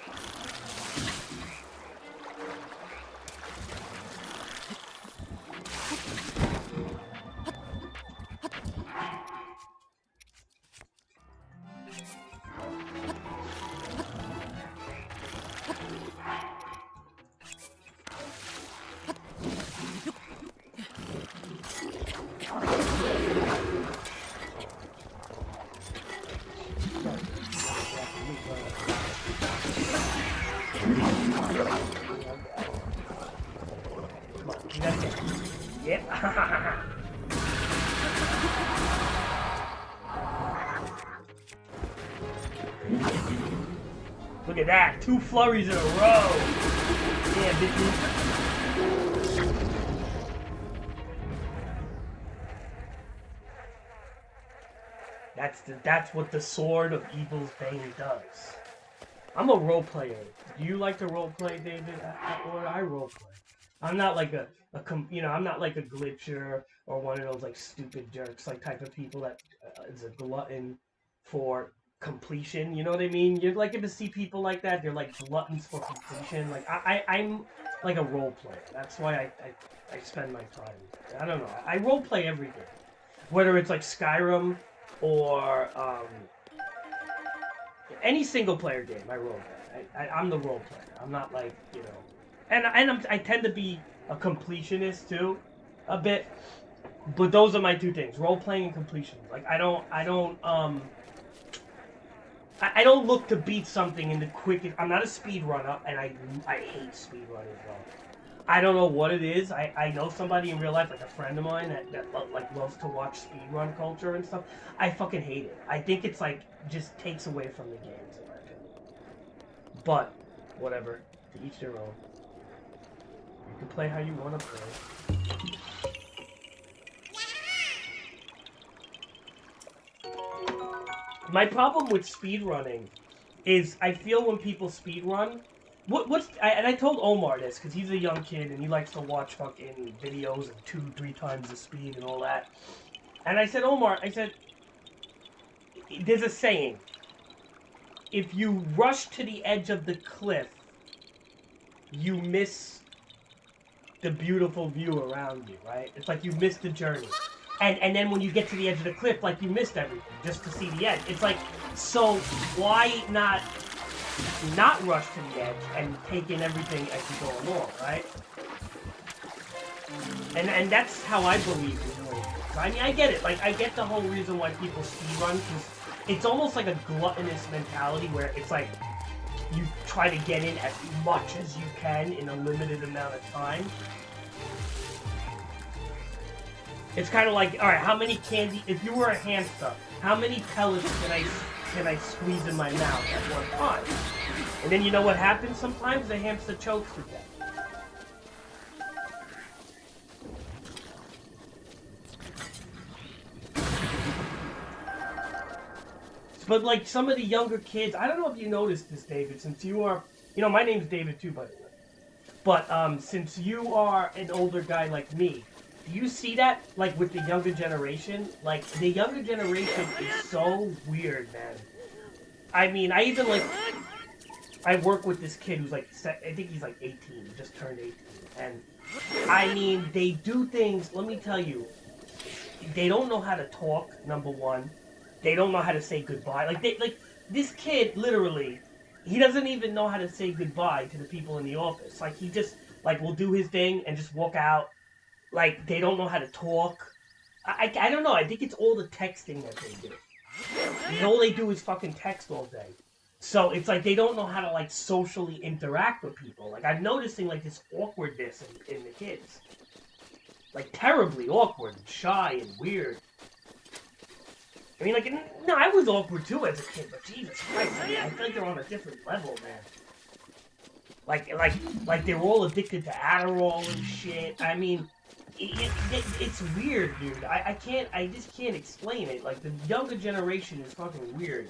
Speaker 1: Yep. Look at that. 2 flurries in a row. Yeah, bitches. That's what the Sword of Evil's Bane does. I'm a role player. Do you like to role play, David? Or I role play. I'm not like I'm not like a glitcher or one of those like stupid jerks like type of people that is a glutton for completion. You know what I mean? You're like to see people like that. They're like gluttons for completion. Like I'm like a role player. That's why I spend my time. I don't know. I role play every game, whether it's like Skyrim or any single player game. I role play. I'm the role player. I'm not like And I tend to be a completionist too, a bit. But those are my 2 things: role playing and completion. Like I don't look to beat something in the quickest. I'm not a speedrunner, and I hate speedrun as well. I don't know what it is. I know somebody in real life, like a friend of mine, that like loves to watch speedrun culture and stuff. I fucking hate it. I think it's like just takes away from the games in my opinion. But whatever, to each their own. You can play how you want to play. My problem with speedrunning is I feel when people speedrun, and I told Omar this because he's a young kid and he likes to watch fucking videos at 2-3 times the speed and all that. And I said, Omar, there's a saying: if you rush to the edge of the cliff, you miss the beautiful view around you, right? It's like you missed the journey. And then when you get to the edge of the cliff, like you missed everything just to see the edge. It's like, so why not rush to the edge and take in everything as you go along, right? And that's how I believe in doing it. I mean, I get it. Like, I get the whole reason why people speedrun, because it's almost like a gluttonous mentality where it's like you try to get in as much as you can in a limited amount of time. It's kind of like, all right, how many candy? If you were a hamster, how many pellets can I squeeze in my mouth at one time? And then you know what happens sometimes? The hamster chokes to death. But like some of the younger kids, I don't know if you noticed this, David, since you are, my name's David too, by the way. But since you are an older guy like me, do you see that, like, with the younger generation? Like, the younger generation is so weird, man. I mean, I work with this kid who's like, I think he's like 18, just turned 18. And, I mean, they do things, let me tell you, they don't know how to talk, number one. They don't know how to say goodbye. Like, this kid, literally, he doesn't even know how to say goodbye to the people in the office. Like, he just, like, will do his thing and just walk out. Like, they don't know how to talk. I don't know. I think it's all the texting that they do. And all they do is fucking text all day. So it's like they don't know how to, like, socially interact with people. Like, I'm noticing, like, this awkwardness in the kids. Like, terribly awkward and shy and weird. I mean, like, no, I was awkward too as a kid, but Jesus Christ, I mean, I feel like they're on a different level, man. Like they're all addicted to Adderall and shit. I mean, it's weird, dude. I just can't explain it. Like, the younger generation is fucking weird.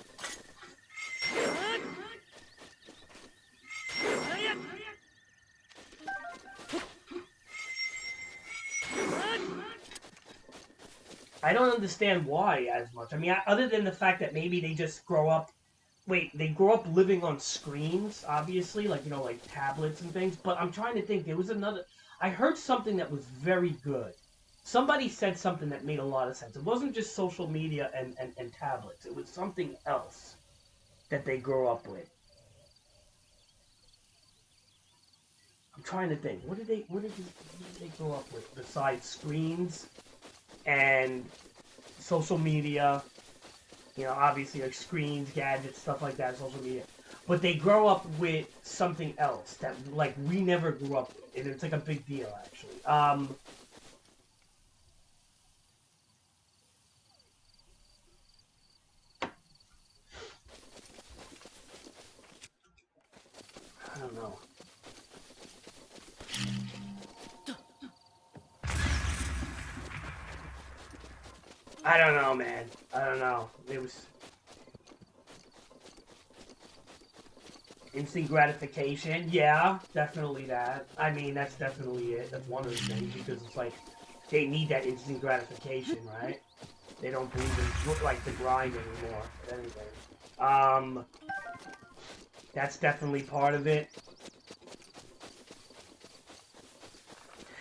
Speaker 1: I don't understand why as much. I mean, other than the fact that maybe they just grow up... Wait, they grow up living on screens, obviously, like, like tablets and things. But I'm trying to think. There was another... I heard something that was very good. Somebody said something that made a lot of sense. It wasn't just social media and tablets. It was something else that they grow up with. I'm trying to think. What did they grow up with besides screens and social media? Obviously, like, screens, gadgets, stuff like that, social media. But they grow up with something else that, like, we never grew up with. And it's, like, a big deal, actually. I don't know. I don't know, man. I don't know. It was... Instant gratification? Yeah, definitely that. I mean, that's definitely it. That's one of the things, because it's like, they need that instant gratification, right? They don't believe in, like, the grind anymore, if anything. That's definitely part of it.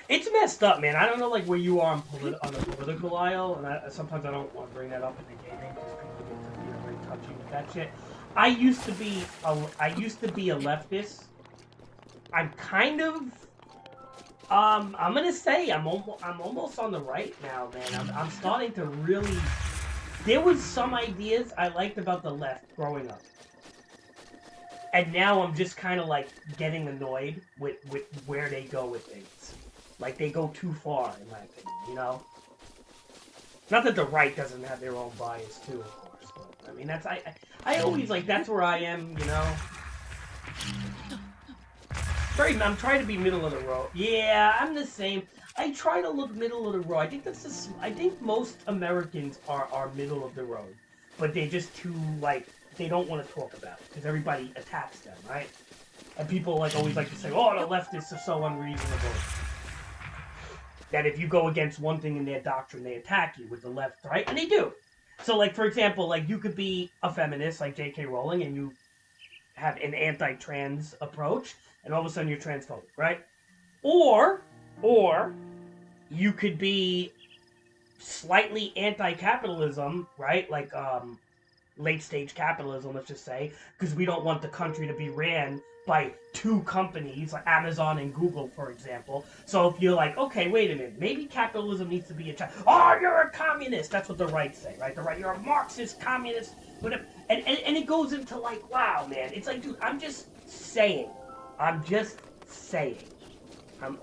Speaker 1: It's messed up, man. I don't know, like, where you are on the political aisle, and sometimes I don't want to bring that up in the gaming, because people get very touchy with that shit. I used to be a leftist. I'm kind of, I'm gonna say I'm almost on the right now, man. I'm starting to really. There was some ideas I liked about the left growing up, and now I'm just kind of like getting annoyed with where they go with things. Like, they go too far, in my opinion. Not that the right doesn't have their own bias too, of course. But I mean, I always, like, that's where I am, I'm trying to be middle of the road. Yeah, I'm the same. I try to look middle of the road. I think most Americans are middle of the road. But they just they don't want to talk about it, because everybody attacks them, right? And people, like, always like to say, oh, the leftists are so unreasonable. That if you go against one thing in their doctrine, they attack you with the left, right? And they do. So, like, for example, like, you could be a feminist, like J.K. Rowling, and you have an anti-trans approach, and all of a sudden you're transphobic, right? Or you could be slightly anti-capitalism, right? Like, late-stage capitalism, let's just say, because we don't want the country to be ran by two companies, like Amazon and Google, for example. So if you're like, okay, wait a minute, maybe capitalism needs to be a oh, you're a communist. That's what the right say, right? The right, you're a Marxist, communist, whatever. And it goes into like, wow, man. It's like, dude, I'm just saying.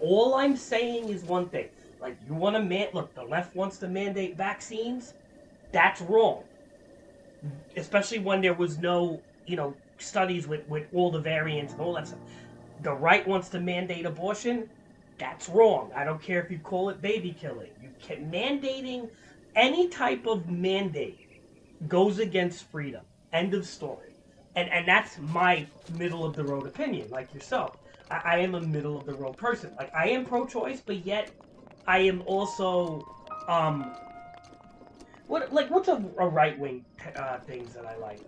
Speaker 1: All I'm saying is one thing. Like, you want to look, the left wants to mandate vaccines. That's wrong. Especially when there was no, studies with all the variants and all that stuff. The right wants to mandate abortion. That's wrong. I don't care if you call it baby killing. Mandating any type of mandate goes against freedom. End of story. And that's my middle of the road opinion, like yourself. I am a middle of the road person. Like, I am pro-choice, but yet I am also what's a right wing things that I like?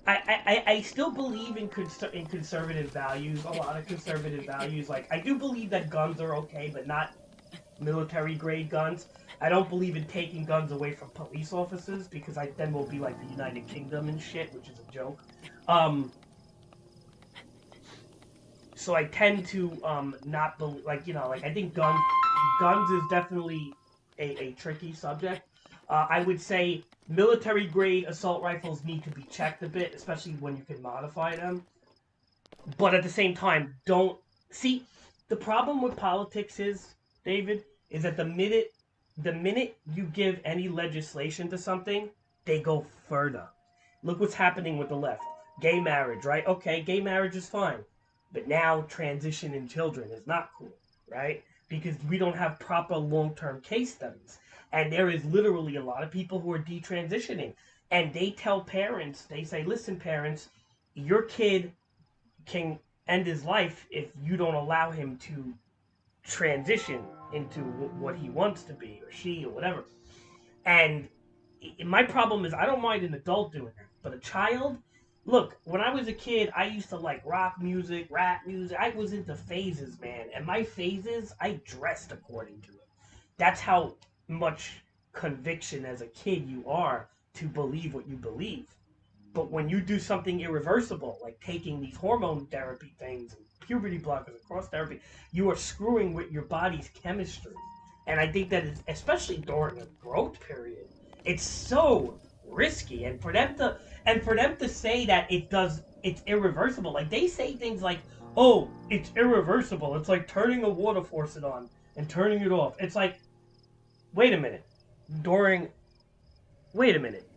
Speaker 1: I still believe in conservative values. A lot of conservative values. Like, I do believe that guns are okay, but not military grade guns. I don't believe in taking guns away from police officers, because then we'll be like the United Kingdom and shit, which is a joke. So I tend to not believe, I think guns is definitely a tricky subject. I would say military grade assault rifles need to be checked a bit, especially when you can modify them. But at the same time, don't see the problem with politics is, David, is that the minute you give any legislation to something, they go further. Look what's happening with the left. Gay marriage, right? Okay, gay marriage is fine. But now transition in children is not cool, right? Because we don't have proper long-term case studies. And there is literally a lot of people who are detransitioning. And they tell parents, they say, listen, parents, your kid can end his life if you don't allow him to transition into what he wants to be, or she, or whatever. And my problem is, I don't mind an adult doing that, but a child. Look, when I was a kid, I used to like rock music, rap music. I was into phases, man, and my phases, I dressed according to it. That's how much conviction as a kid you are to believe what you believe. But when you do something irreversible, like taking these hormone therapy things and puberty blockers and cross therapy, you are screwing with your body's chemistry. And I think that is, especially during a growth period, it's so risky. And for them to say that it's irreversible. Like, they say things like, "Oh, it's irreversible. It's like turning a water faucet on and turning it off." It's like, wait a minute. During wait a minute.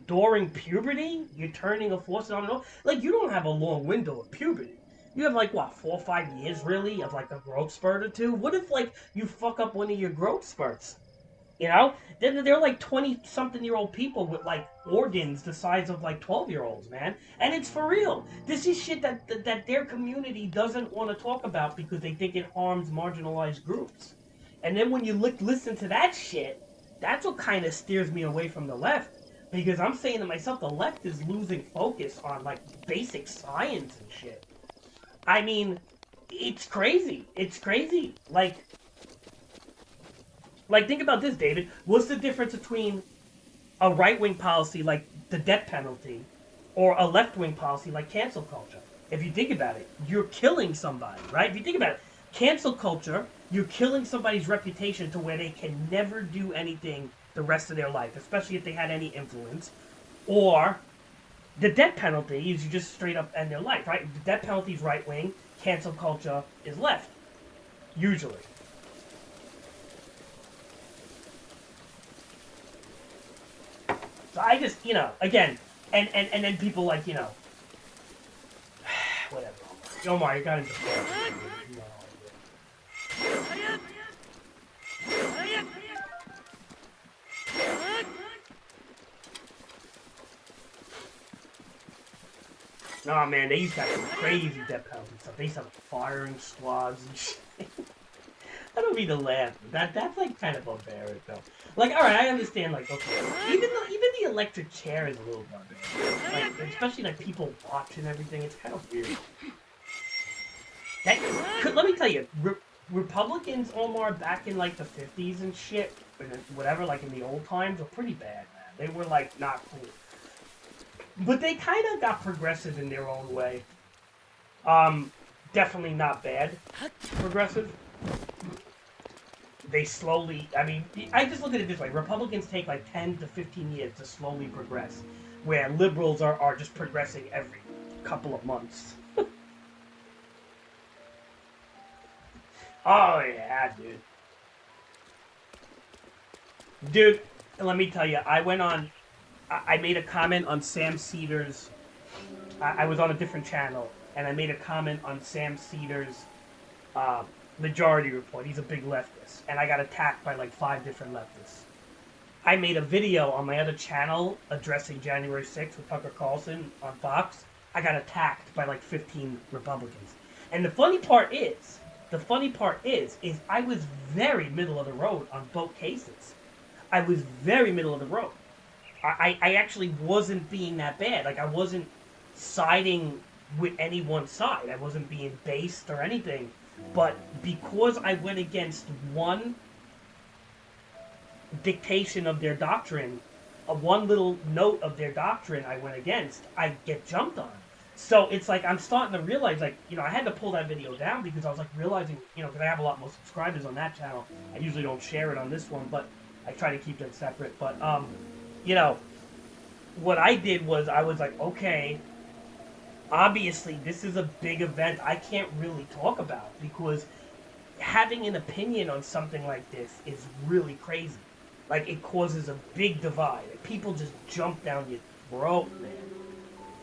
Speaker 1: During puberty, you're turning a faucet on and off. Like, you don't have a long window of puberty. You have like, what, 4 or 5 years really of like a growth spurt or two. What if like you fuck up one of your growth spurts? They're like 20-something-year-old people with like organs the size of like 12-year-olds, man. And it's for real. This is shit that their community doesn't want to talk about because they think it harms marginalized groups. And then when you listen to that shit, that's what kind of steers me away from the left. Because I'm saying to myself, the left is losing focus on like basic science and shit. I mean, it's crazy. It's crazy. Like, think about this, David. What's the difference between a right-wing policy like the death penalty or a left-wing policy like cancel culture? If you think about it, you're killing somebody, right? If you think about it, cancel culture, you're killing somebody's reputation to where they can never do anything the rest of their life, especially if they had any influence. Or the death penalty is you just straight up end their life, right? The death penalty is right-wing, cancel culture is left, usually. So I just, again, and then people like, whatever. Omar, you got into No, man, they used to have some crazy death penalty stuff. They used to have firing squads and shit. I don't mean to laugh. That's like kind of barbaric though. Like, all right, I understand. Like, okay, even the electric chair is a little barbaric. Like, especially like people watch and everything. It's kind of weird. Let me tell you, Republicans, Omar, back in like the 50s and shit, whatever, like in the old times, were pretty bad, man. They were like not cool. But they kind of got progressive in their own way. Definitely not bad progressive. They slowly, I mean, I just look at it this way. Republicans take like 10 to 15 years to slowly progress, where liberals are just progressing every couple of months. Oh, yeah, dude. Dude, let me tell you, I made a comment on Sam Cedar's, I was on a different channel, and I made a comment on Sam Cedar's uh, Majority Report. He's a big leftist, and I got attacked by like 5 different leftists. I made a video on my other channel addressing January 6th with Tucker Carlson on Fox. I got attacked by like 15 Republicans. And the funny part is I was very middle of the road on both cases. I was very middle of the road. I actually wasn't being that bad. Like, I wasn't siding with any one side. I wasn't being based or anything. But because I went against one dictation of their doctrine, one little note of their doctrine I went against, I get jumped on. So it's like I'm starting to realize, like, you know, I had to pull that video down because I was like realizing, you know, because I have a lot more subscribers on that channel. I usually don't share it on this one, but I try to keep them separate. But you know, what I did was I was like, okay, obviously this is a big event I can't really talk about because having an opinion on something like this is really crazy. Like, it causes a big divide. Like, people just jump down your throat, man.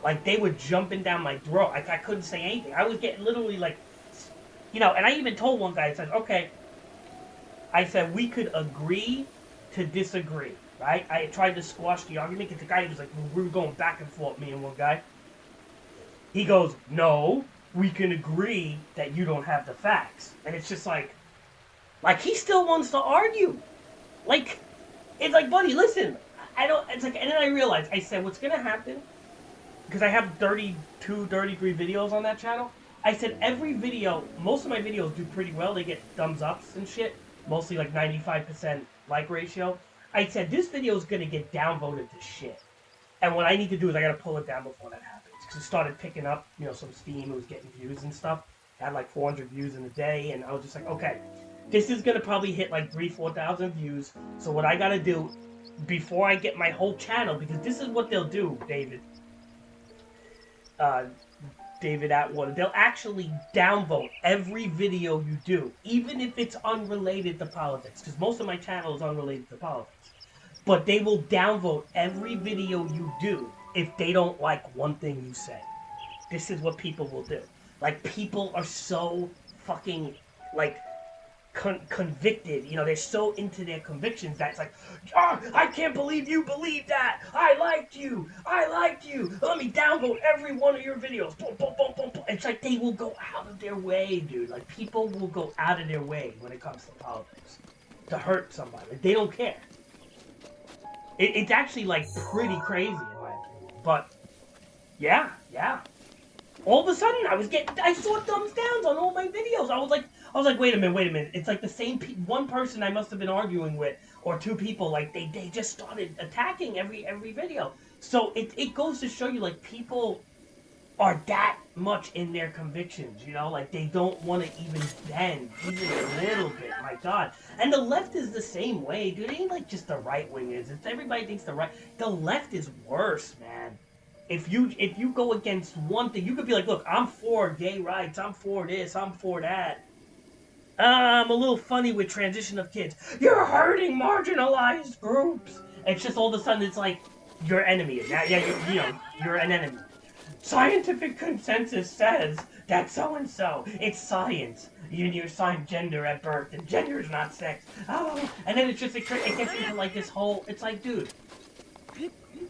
Speaker 1: Like, they were jumping down my throat. I couldn't say anything. I was getting literally, like, you know, and I even told one guy, I said, okay, I said, we could agree to disagree, right? I tried to squash the argument because the guy was like, we were going back and forth, me and one guy. He goes, no, we can agree that you don't have the facts. And it's just like he still wants to argue. Like, it's like, buddy, listen, I don't, it's like, and then I realized, I said, what's going to happen, because I have 32, 33 videos on that channel, I said every video, most of my videos do pretty well, they get thumbs ups and shit, mostly like 95% like ratio. I said, this video is going to get downvoted to shit. And what I need to do is I got to pull it down before that happens. Because it started picking up, you know, some steam, it was getting views and stuff. I had like 400 views in a day, and I was just like, okay, this is going to probably hit like 4,000 views. So what I got to do, before I get my whole channel, because this is what they'll do, David. David Atwater. They'll actually downvote every video you do, even if it's unrelated to politics. Because most of my channel is unrelated to politics. But they will downvote every video you do if they don't like one thing you say. This is what people will do. Like, people are so fucking, like, convicted. You know, they're so into their convictions that it's like, oh, I can't believe you believe that. I liked you. Let me downvote every one of your videos. Boom, boom, boom, boom, boom. It's like they will go out of their way, dude. Like, people will go out of their way when it comes to politics to hurt somebody. Like, they don't care. It's actually, like, pretty crazy in my opinion. But, yeah. All of a sudden, I saw thumbs downs on all my videos. I was like, wait a minute. It's like the same one person I must have been arguing with, or two people, like, they just started attacking every video. So it goes to show you, like, people are that much in their convictions, you know? Like, they don't want to even bend, even a little bit, my God. And the left is the same way, dude. It ain't like just the right wing is. It's everybody thinks the left is worse, man. If you go against one thing, you could be like, look, I'm for gay rights, I'm for this, I'm for that. I'm a little funny with transition of kids. You're hurting marginalized groups. It's just all of a sudden it's like your enemy. You're an enemy. Scientific consensus says that so-and-so. It's science. You assign gender at birth, and gender is not sex. Oh, and then it's just, it gets into like this whole, it's like, dude.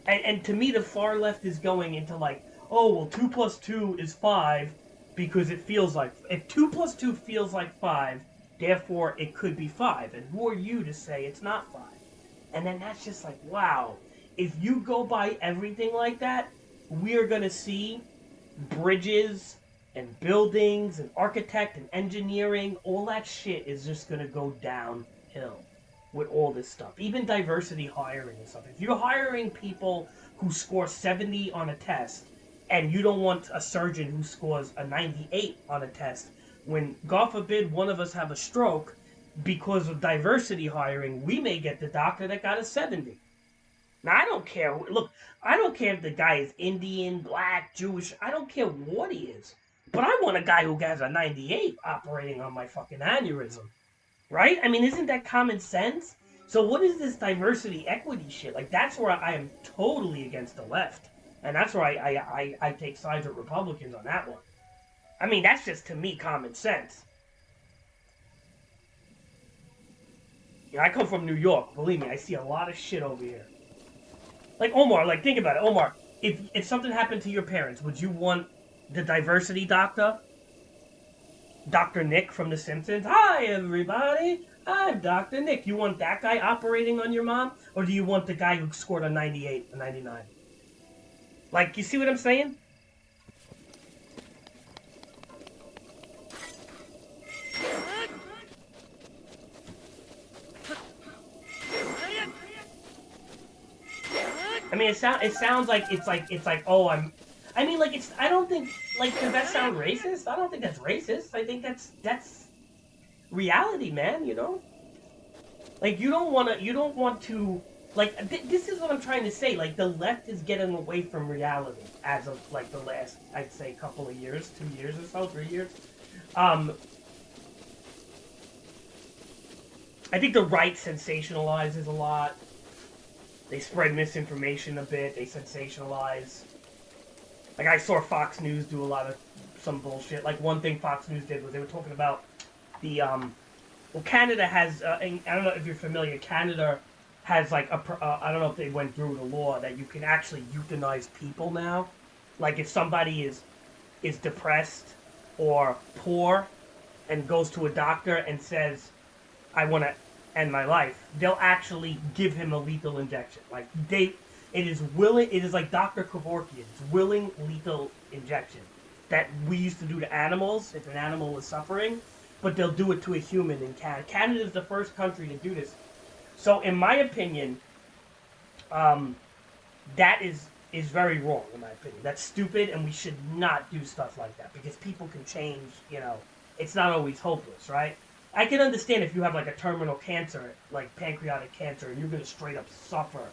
Speaker 1: And to me, the far left is going into like, oh, well, 2 plus 2 is 5 because it feels like, if 2 plus 2 feels like 5, therefore it could be 5. And who are you to say it's not 5? And then that's just like, wow. If you go by everything like that, we are going to see bridges and buildings and architect and engineering, all that shit is just going to go downhill. with all this stuff. Even diversity hiring and stuff. If you're hiring people who score 70 on a test, and you don't want a surgeon who scores a 98 on a test, when, God forbid, one of us have a stroke, because of diversity hiring, we may get the doctor that got a 70. Now, I don't care. Look, I don't care if the guy is Indian, black, Jewish. I don't care what he is. But I want a guy who has a 98 operating on my fucking aneurysm. Right? I mean, isn't that common sense? So what is this diversity equity shit? Like, that's where I am totally against the left. And that's where I take sides with Republicans on that one. I mean, that's just, to me, common sense. Yeah, I come from New York. Believe me, I see a lot of shit over here. Like, Omar, like, think about it. Omar, if something happened to your parents, would you want the diversity doctor? Dr. Nick from The Simpsons? Hi, everybody. I'm Dr. Nick. You want that guy operating on your mom? Or do you want the guy who scored a 98, a 99? Like, you see what I'm saying? I mean, it sounds like it's like oh, I mean, like, it's, I don't think, like, does that sound racist? I don't think that's racist. I think that's reality, man, you know? Like, you don't want to, like, this is what I'm trying to say. Like, the left is getting away from reality as of, like, the last, I'd say, couple of years, 2 years or so, 3 years. I think the right sensationalizes a lot. They spread misinformation a bit. They sensationalize. Like, I saw Fox News do a lot of some bullshit. Like, one thing Fox News did was they were talking about the, well, Canada has, and I don't know if you're familiar, Canada has, like, I don't know if they went through the law that you can actually euthanize people now. Like, if somebody is depressed or poor and goes to a doctor and says, I want to end my life, they'll actually give him a lethal injection. Like, it is like Dr. Kevorkian's willing lethal injection that we used to do to animals if an animal was suffering, but they'll do it to a human in Canada. Canada is the first country to do this. So, in my opinion, that is very wrong, in my opinion. That's stupid, and we should not do stuff like that, because people can change, you know. It's not always hopeless, right? I can understand if you have, like, a terminal cancer, like pancreatic cancer, and you're going to straight up suffer.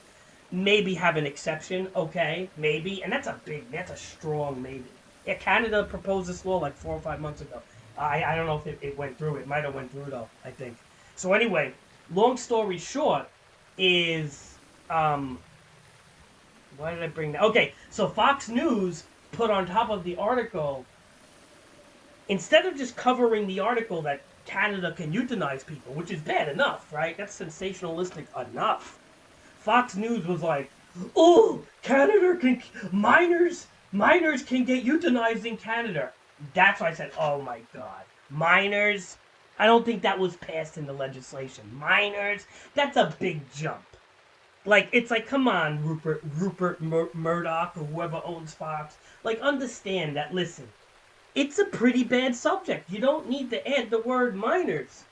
Speaker 1: Maybe have an exception, okay, maybe. And that's a strong maybe. Yeah, Canada proposed this law like 4 or 5 months ago. I don't know if it went through. It might have went through, though, I think. So anyway, long story short is, why did I bring that? Okay, so Fox News put on top of the article, instead of just covering the article that Canada can euthanize people, which is bad enough, right? That's sensationalistic enough. Fox News was like, oh, Canada can, minors can get euthanized in Canada. That's why I said, oh my God. Minors? I don't think that was passed in the legislation. Minors? That's a big jump. Like, it's like, come on, Rupert Murdoch or whoever owns Fox. Like, understand that, listen, it's a pretty bad subject. You don't need to add the word minors.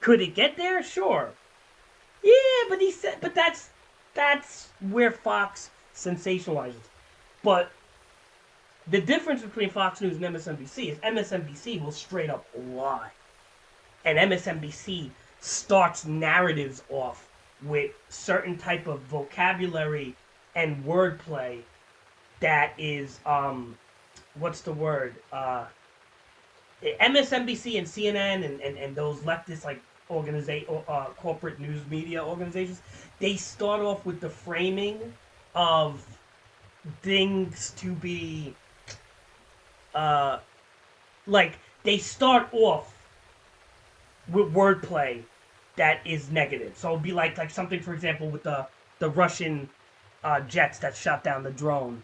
Speaker 1: Could it get there? Sure. Yeah, but he said, but that's where Fox sensationalizes. But the difference between Fox News and MSNBC is MSNBC will straight up lie. And MSNBC starts narratives off with certain type of vocabulary and wordplay that is, what's the word? MSNBC and CNN and those leftist, like, corporate news media organizations, they start off with the framing of things to be, like, they start off with wordplay that is negative. So it'll be like something, for example, with the Russian jets that shot down the drone.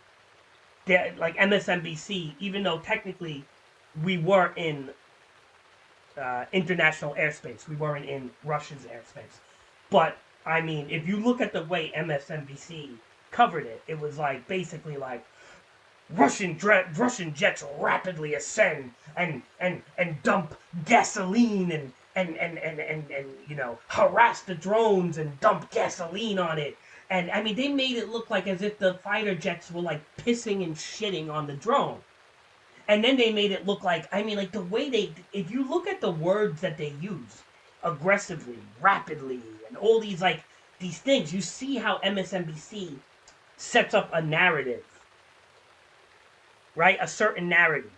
Speaker 1: They're, like, MSNBC, even though technically we were in international airspace, we weren't in Russia's airspace. But, I mean, if you look at the way MSNBC covered it, it was like, basically like, Russian jets rapidly ascend and dump gasoline and you know, harass the drones and dump gasoline on it. And I mean, they made it look like as if the fighter jets were like pissing and shitting on the drone. And then they made it look like, I mean, like the way they, if you look at the words that they use, aggressively, rapidly, and all these like these things, you see how MSNBC sets up a narrative, right? A certain narrative.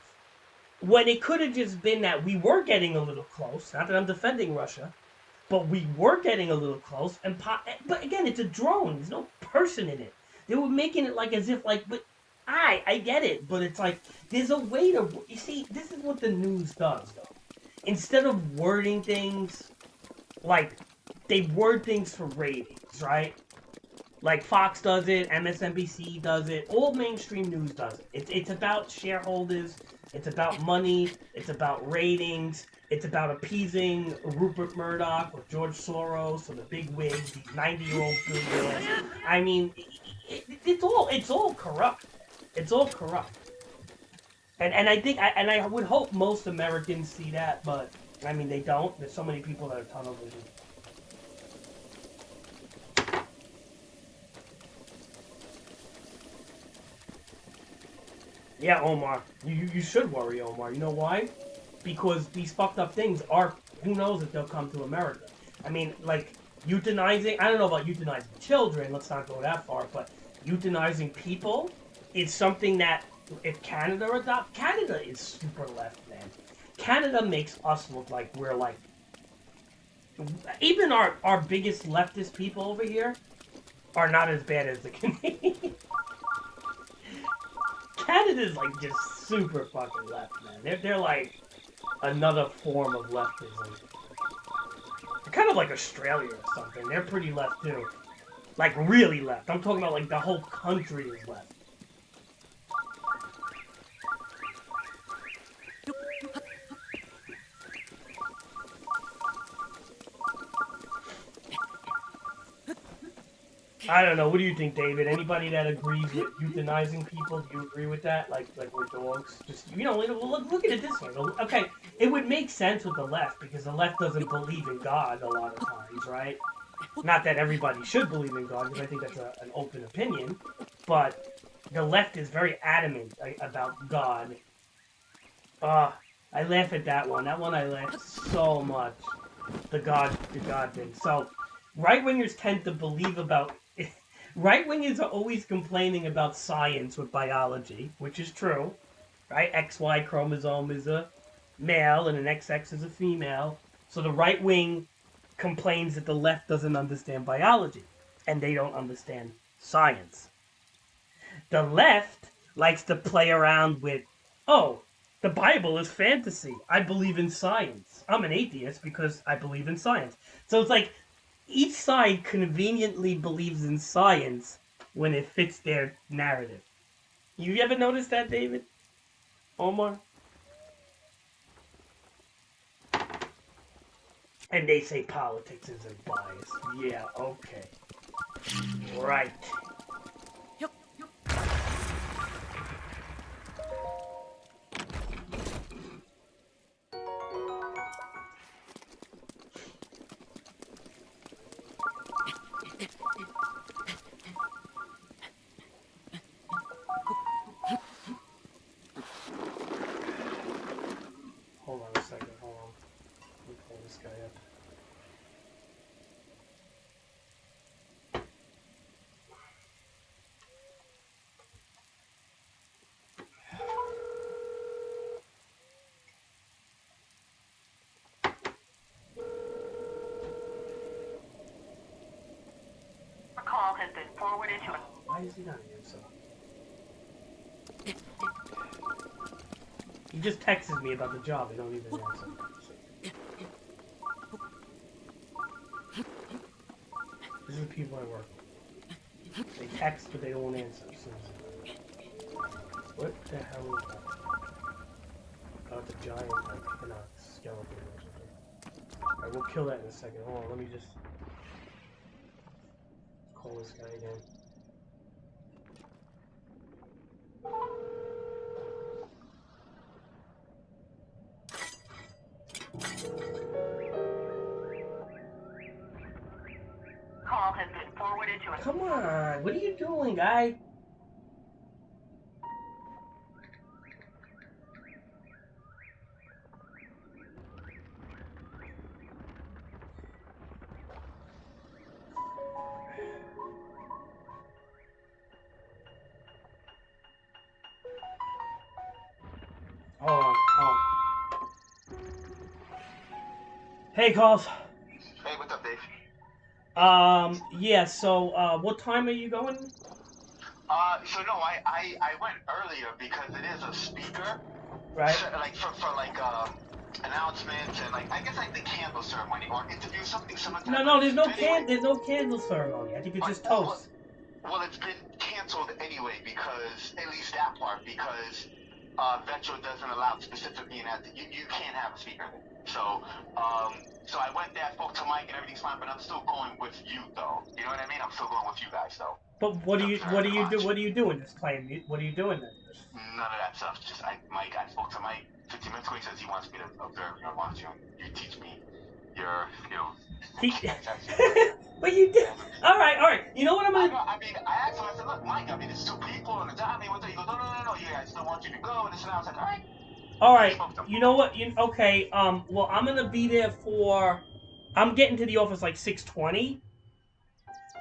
Speaker 1: When it could have just been that we were getting a little close. Not that I'm defending Russia, but we were getting a little close. But again, it's a drone. There's no person in it. They were making it like as if like, but I get it, but it's like there's a way to. You see, this is what the news does, though. Instead of wording things like they word things for ratings, right? Like Fox does it, MSNBC does it, all mainstream news does it. It's about shareholders, it's about money, it's about ratings, it's about appeasing Rupert Murdoch or George Soros or the big wigs, these 90-year-old billionaires. I mean, it's all corrupt. It's all corrupt. And I think I would hope most Americans see that, but I mean they don't. There's so many people that are tunnel vision. Yeah, Omar. You should worry, Omar. You know why? Because these fucked up things are, who knows if they'll come to America. I mean, like, euthanizing, I don't know about euthanizing children, let's not go that far, but euthanizing people is something that, if Canada adopts, Canada is super left, man. Canada makes us look like we're like, even our biggest leftist people over here are not as bad as the Canadians. Canada's like just super fucking left, man. They're like another form of leftism. They're kind of like Australia or something. They're pretty left too. Like really left. I'm talking about like the whole country is left. I don't know. What do you think, David? Anybody that agrees with euthanizing people? Do you agree with that? Like we're dogs? Just, you know, look at it this way. Okay, it would make sense with the left because the left doesn't believe in God a lot of times, right? Not that everybody should believe in God, because I think that's an open opinion. But the left is very adamant about God. I laugh at that one. That one I laugh so much. The God thing. So, right-wingers tend to believe about... Right-wingers are always complaining about science with biology, which is true. Right? XY chromosome is a male and an XX is a female. So the right wing complains that the left doesn't understand biology. And they don't understand science. The left likes to play around with, oh, the Bible is fantasy. I believe in science. I'm an atheist because I believe in science. So it's like each side conveniently believes in science when it fits their narrative. You ever notice that, David? Omar? And they say politics isn't biased. Yeah, okay. Right. Hold on a second, hold on. Let me pull this guy up.
Speaker 2: Your call has been forwarded to...
Speaker 1: Why is he not answering? He just texted me about the job. He don't even answer. These are the people I work with. They text, but they don't answer. What the hell is that? Oh, it's a giant, like, in a skeleton or something. Alright, we'll kill that in a second. Hold on, let me just call this guy again. Come on. What are you doing, guy? Hold on. Hey, calls.
Speaker 4: Hey, what's up, Dave?
Speaker 1: Yeah, so, what time are you going?
Speaker 4: So no, I went earlier because it is a speaker,
Speaker 1: Right?
Speaker 4: so, like for announcements and like I guess like the candle ceremony or interview, something similar to that.
Speaker 1: No,
Speaker 4: But anyway,
Speaker 1: there's no candle ceremony. I think it's just toast.
Speaker 4: well, it's been canceled anyway because at least that part because Vetro doesn't allow specifically in that you can't have a speaker there. So I went there, I spoke to Mike, and everything's fine. But I'm still going with you, though. You know what I mean? I'm still going with you guys, though.
Speaker 1: But what do you do? What are you doing? Just playing? What are you doing then?
Speaker 4: None of that stuff. Just Mike. I spoke to Mike 15 minutes ago. He says he wants me to observe and watch you. You teach me your skills.
Speaker 1: But you did. All right. You know what I'm gonna?
Speaker 4: I mean, I asked him. I said, look, Mike. I mean, it's two people on the job. I mean, he goes, no. Yeah, I still want you to go. And this and that. I was like, all right.
Speaker 1: All right. You know what? Okay. Well, I'm gonna be there for. I'm getting to the office like 6:20.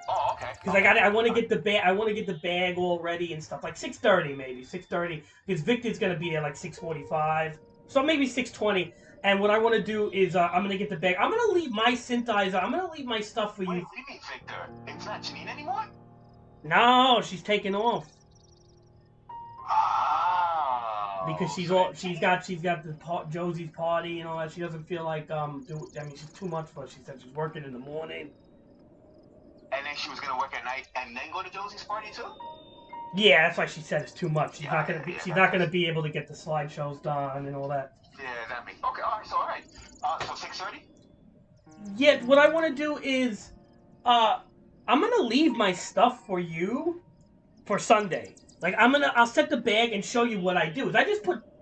Speaker 4: Oh, okay.
Speaker 1: Because I want to get the bag. I want to get the bag all ready and stuff. Like 6:30 maybe 6:30. Because Victor's gonna be there like 6:45. So maybe 6:20. And what I want to do is I'm gonna get the bag. I'm gonna leave my synthesizer. I'm gonna leave my stuff for you.
Speaker 4: What do you mean, Victor? It's not Janine anymore?
Speaker 1: No, she's taking off.
Speaker 4: Oh.
Speaker 1: Because she's got the Josie's party and all that. She doesn't feel like she's too much for her. She said she's working in the morning.
Speaker 4: And then she was gonna work at night and then go to Josie's party too?
Speaker 1: Yeah, that's why she said it's too much. She's not gonna be able to get the slideshows done and all that.
Speaker 4: Yeah, that makes okay. All right. So 6:30.
Speaker 1: Yeah, what I want to do is, I'm gonna leave my stuff for you for Sunday. Like I'll set the bag and show you what I do.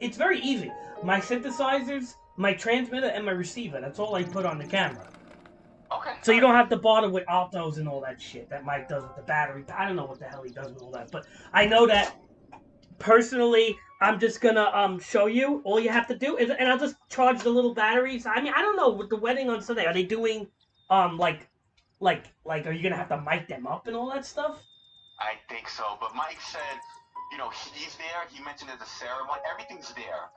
Speaker 1: It's very easy. My synthesizers, my transmitter, and my receiver. That's all I put on the camera.
Speaker 4: Okay.
Speaker 1: So you don't have to bother with altos and all that shit that Mike does with the battery. I don't know what the hell he does with all that, but I know that personally, I'm just gonna show you. All you have to do is, and I'll just charge the little batteries. I mean, I don't know with the wedding on Sunday. Are they doing like are you gonna have to mic them up and all that stuff?
Speaker 4: I think so, but Mike said, he's there. He mentioned there's a ceremony. Everything's there.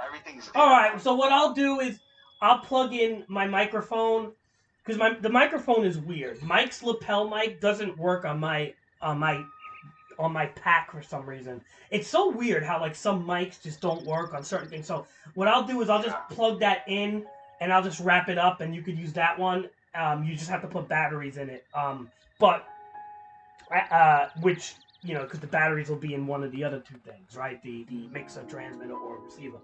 Speaker 1: All right. So what I'll do is I'll plug in my microphone because the microphone is weird. Mike's lapel mic doesn't work on my pack for some reason. It's so weird how like some mics just don't work on certain things. So what I'll do is I'll just plug that in and I'll just wrap it up and you could use that one. You just have to put batteries in it. Which because the batteries will be in one of the other two things, right? The mixer, transmitter, or receiver.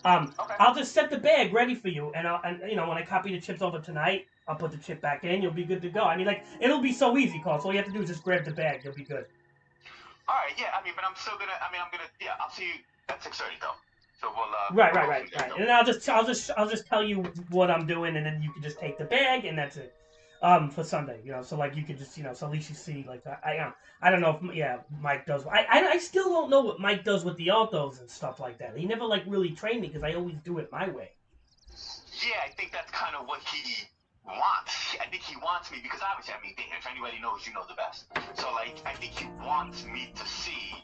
Speaker 4: Okay.
Speaker 1: I'll just set the bag ready for you, and when I copy the chips over tonight, I'll put the chip back in. You'll be good to go. I mean, like it'll be so easy, Carl. So all you have to do is just grab the bag. You'll be good.
Speaker 4: All right. Yeah. I mean, but I'm still gonna. I mean, I'm gonna. Yeah. I'll see you at 6:30 though. So we'll.
Speaker 1: Right. And I'll just tell you what I'm doing, and then you can just take the bag, and that's it. For Sunday, so like you could just, so at least you see, like I don't know if Mike does. I still don't know what Mike does with the altos and stuff like that. He never like really trained me because I always do it my way.
Speaker 4: Yeah, I think that's kind of what he wants. I think he wants me because obviously, I mean, if anybody knows, you know the best. So like, I think he wants me to see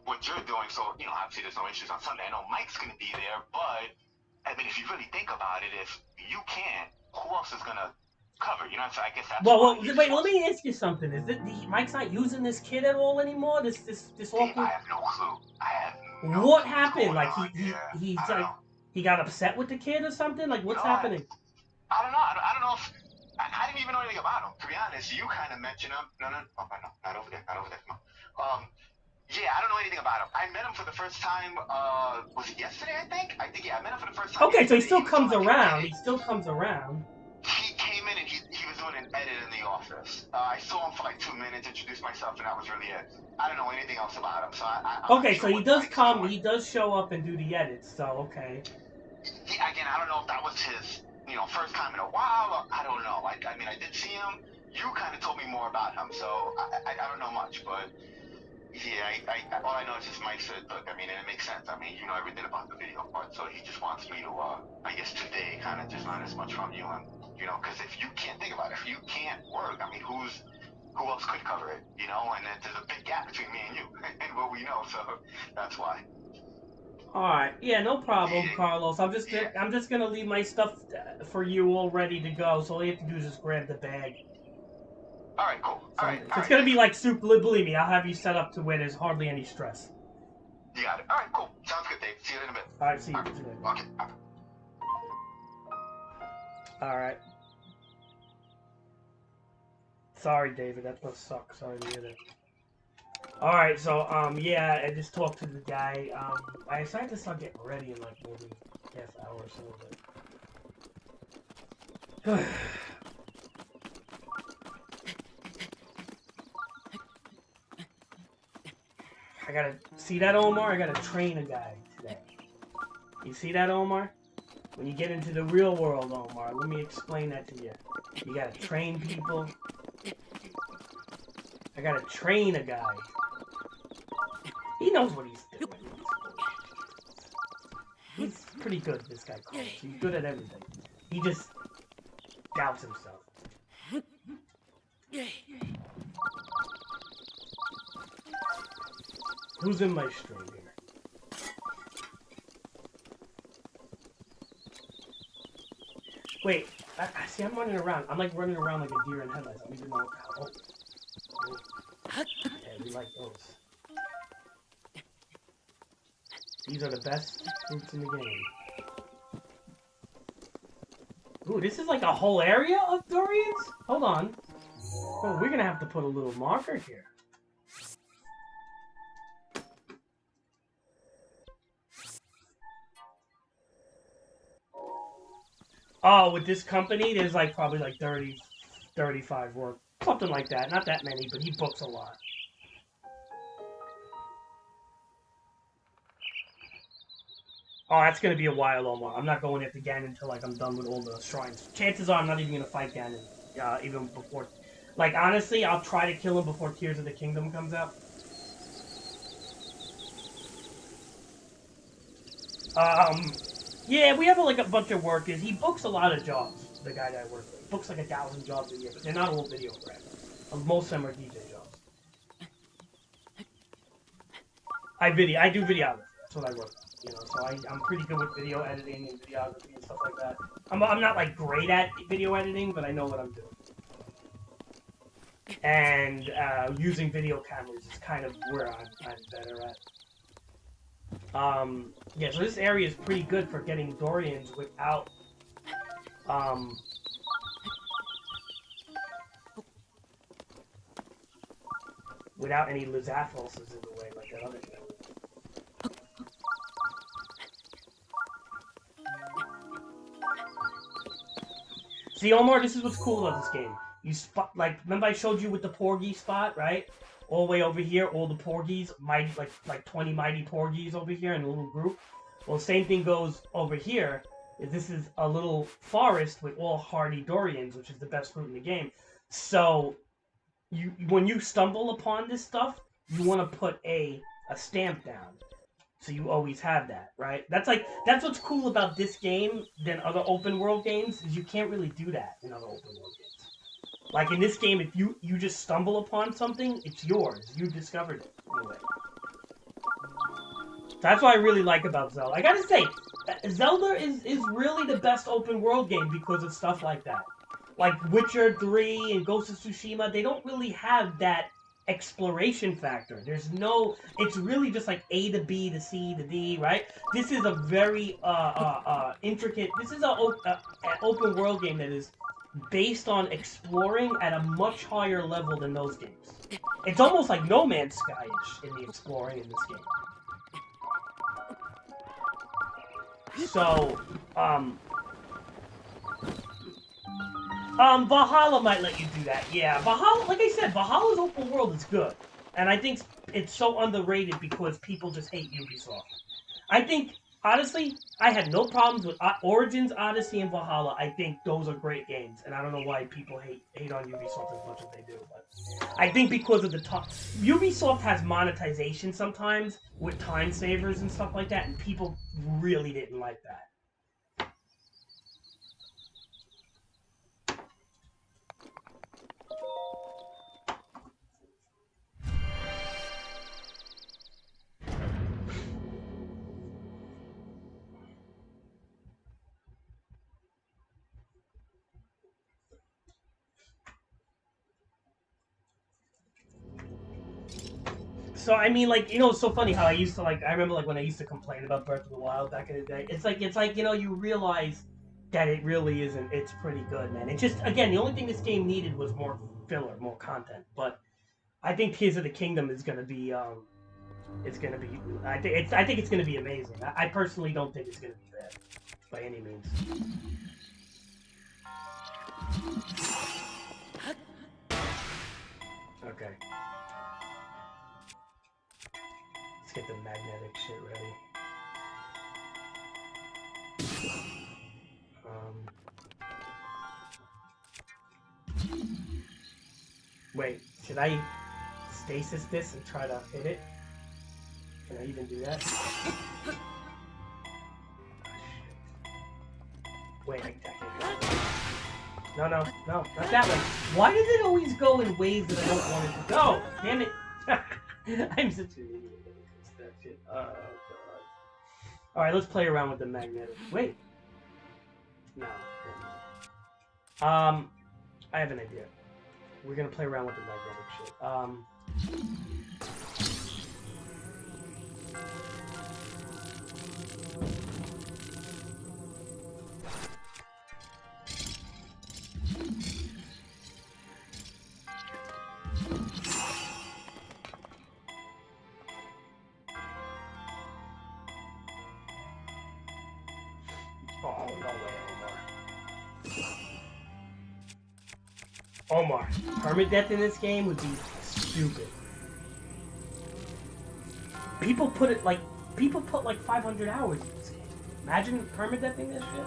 Speaker 4: what you're doing. So obviously, there's no issues on Sunday. I know Mike's gonna be there, but I mean, if you really think about it, if you can't, who else is gonna cover? So I guess that's
Speaker 1: wait, let me ask you something. Is it Mike's not using this kid at all anymore? This awkward.
Speaker 4: I have no clue.
Speaker 1: What happened? Like he got upset with the kid or something? Like what's happening?
Speaker 4: I don't know. I don't know if I didn't even know anything about him. To be honest, you kind of mentioned him. No, not over there. No. Yeah, I don't know anything about him. I met him for the first time. Was it yesterday? I think I met him for the first time.
Speaker 1: Okay, so he still comes around. He
Speaker 4: came in and he was doing an edit in the office. I saw him for like 2 minutes, introduced myself, and that was really it. I don't know anything else about him. So
Speaker 1: so he does come. He does show up and do the edits. So okay.
Speaker 4: Yeah, again, I don't know if that was his first time in a while. Or, I don't know. I mean, I did see him. you kind of told me more about him, so I don't know much, but yeah, all I know is just Mike said, look, I mean, and it makes sense. I mean, you know everything about the video part, so he just wants me to, I guess today, kind of just learn as much from you, and you know, because if you can't think about it, if you can't work, I mean, who else could cover it, you know? And there's a big gap between me and you and what we know, so that's why.
Speaker 1: All right, yeah, no problem,
Speaker 4: Yeah.
Speaker 1: Carlos. I'm just gonna leave my stuff for you all ready to go. So all you have to do is just grab the bag.
Speaker 4: All right, cool.
Speaker 1: So
Speaker 4: All right.
Speaker 1: it's gonna be like super. Believe me, I'll have you set up to where there's hardly any stress.
Speaker 4: You got it. All right, cool. Sounds good, Dave. See you in a bit.
Speaker 1: All right, see you.
Speaker 4: Okay.
Speaker 1: All right. Sorry, David. That must suck. Sorry to hear that. All right, so yeah, I just talked to the guy. I decided to start getting ready in like maybe half hour or so. But I gotta see that, Omar. I gotta train a guy today. You see that, Omar? When you get into the real world, Omar, let me explain that to you. You gotta train people. I gotta train a guy. He knows what he's doing. He's pretty good, this guy, Carlos. He's good at everything. He just doubts himself. Who's in my stream here? Wait, I see I'm running around. I'm like running around like a deer in headlights. I don't even know what the hell. Oh. Yeah, we like those. These are the best fruits in the game. Ooh, this is like a whole area of durians? Hold on. Oh, we're gonna have to put a little marker here. Oh, with this company, there's like probably like 30, 35 work. Something like that. Not that many, but he books a lot. Oh, that's gonna be a while, Omar. I'm not going after Ganon until like I'm done with all the shrines. Chances are I'm not even gonna fight Ganon, even before. Like honestly, I'll try to kill him before Tears of the Kingdom comes out. Yeah, we have like a bunch of workers. He books a lot of jobs. The guy that I work with he books like 1,000 jobs a year, but they're not all videographers. Most of them are DJ jobs. I do videography. That's what I work on. You know, so I'm pretty good with video editing and videography and stuff like that. I'm not like great at video editing, but I know what I'm doing. And using video cameras is kind of where I'm better at. Yeah, so this area is pretty good for getting Dorians without without any Lizathos in the way like that other guy. See, Omar, this is what's cool about this game. You spot, like, remember I showed you with the Porgy spot, right? All the way over here, all the Porgies, mighty, like 20 mighty Porgies over here in a little group. Well, same thing goes over here. This is a little forest with all hardy Dorians, which is the best fruit in the game. So, when you stumble upon this stuff, you want to put a stamp down. So you always have that, right? That's what's cool about this game than other open world games, is you can't really do that in other open world games. Like in this game, if you just stumble upon something, it's yours. You discovered it in a way. That's what I really like about Zelda. I gotta say, Zelda is really the best open world game because of stuff like that. Like Witcher 3 and Ghost of Tsushima, they don't really have that exploration factor. There's no, it's really just like A to B to C to D, right? This is a very intricate, this is an open world game that is based on exploring at a much higher level than those games. It's almost like No Man's Sky-ish in the exploring in this game. So, Valhalla might let you do that. Yeah, Valhalla, like I said, Valhalla's open world is good. And I think it's so underrated because people just hate Ubisoft. I think honestly, I had no problems with Origins, Odyssey, and Valhalla. I think those are great games, and I don't know why people hate on Ubisoft as much as they do. But I think because of the Ubisoft has monetization sometimes with time savers and stuff like that, and people really didn't like that. So I mean, like, it's so funny how I used to I remember when I used to complain about Breath of the Wild back in the day. It's like you realize that it really isn't. It's pretty good, man. It just again the only thing this game needed was more filler, more content. But I think Tears of the Kingdom is gonna be it's gonna be I think it's gonna be amazing. I personally don't think it's gonna be bad by any means. Okay. Let's get the magnetic shit ready. Wait, should I stasis this and try to hit it? Can I even do that? Oh, wait, I can't do it. No, not that way. Why does it always go in ways that I don't want it to go? Damn it. I'm such an idiot when it comes to that shit. Oh, God. Alright, let's play around with the magnetic. Wait. No. I have an idea. We're gonna play around with the magnetic shit. Oh, no way, Omar. Permadeath in this game would be stupid. People put 500 hours in this game. Imagine permadeathing this shit.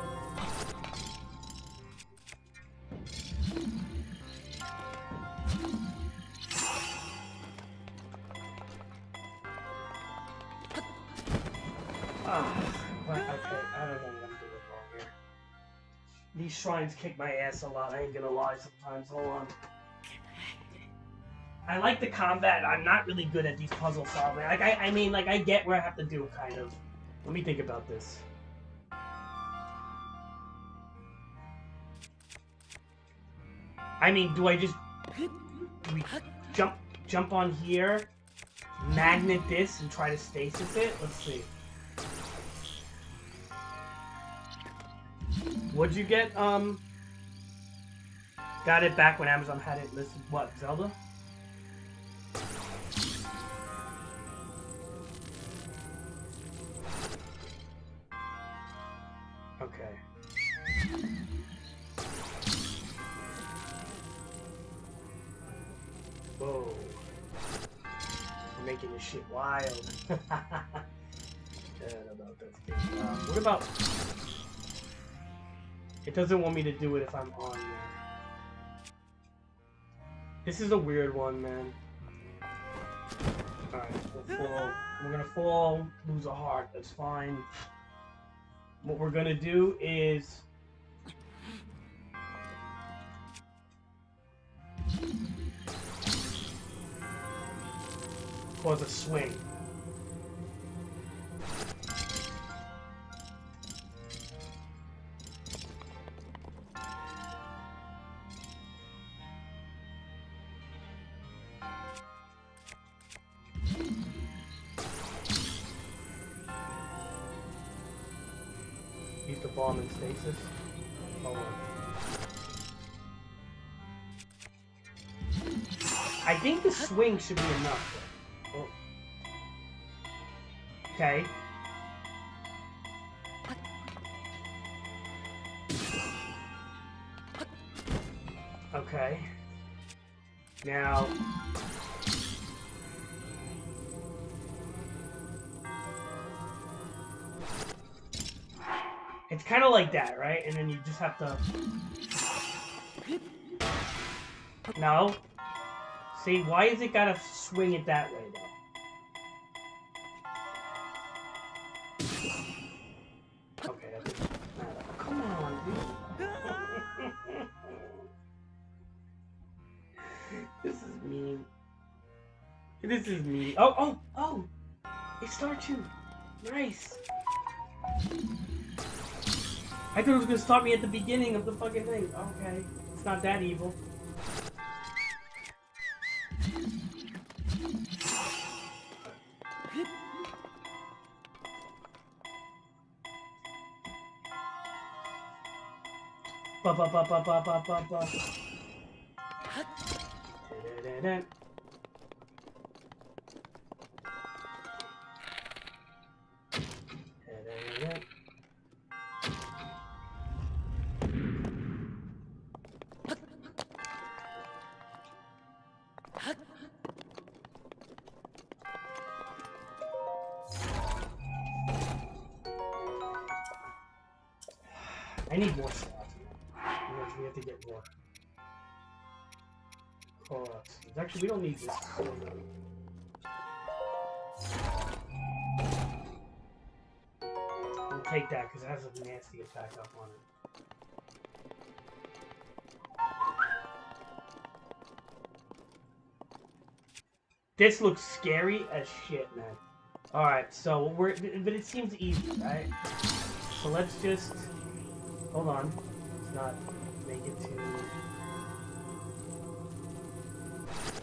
Speaker 1: Okay, I don't know what I'm doing wrong here. These shrines kick my ass a lot, I ain't gonna lie sometimes. Hold on. I like the combat. I'm not really good at these puzzle solving. I get where I have to do, kind of. Let me think about this. I mean, do we jump on here, magnet this, and try to stasis it? Let's see. What'd you get? Got it back when Amazon had it listed. What, Zelda? Okay. Whoa. We're making this shit wild. I don't know about this game. What about... It doesn't want me to do it if I'm on there. This is a weird one, man. Alright, we'll fall. We're gonna fall, lose a heart, that's fine. What we're gonna do is... cause a swing. Use the bomb in stasis. Hold on. I think the swing should be enough. Oh. Okay. Okay. Now... It's kind of like that, right? And then you just have to... No. See, why is it gotta swing it that way, though? Okay, that's it. Come on, dude. This is mean. This is mean. Oh! It starts you. Nice. I thought it was gonna start me at the beginning of the fucking thing. Okay. It's not that evil. Ba ba ba ba ba ba ba ba. Da-da-da-da. Da-da-da-da. I need more slots. Because we have to get more. Actually, we don't need this. We'll take that because it has a nasty attack up on it. This looks scary as shit, man. Alright, so but it seems easy, right? So let's just, hold on. Let's not make it too,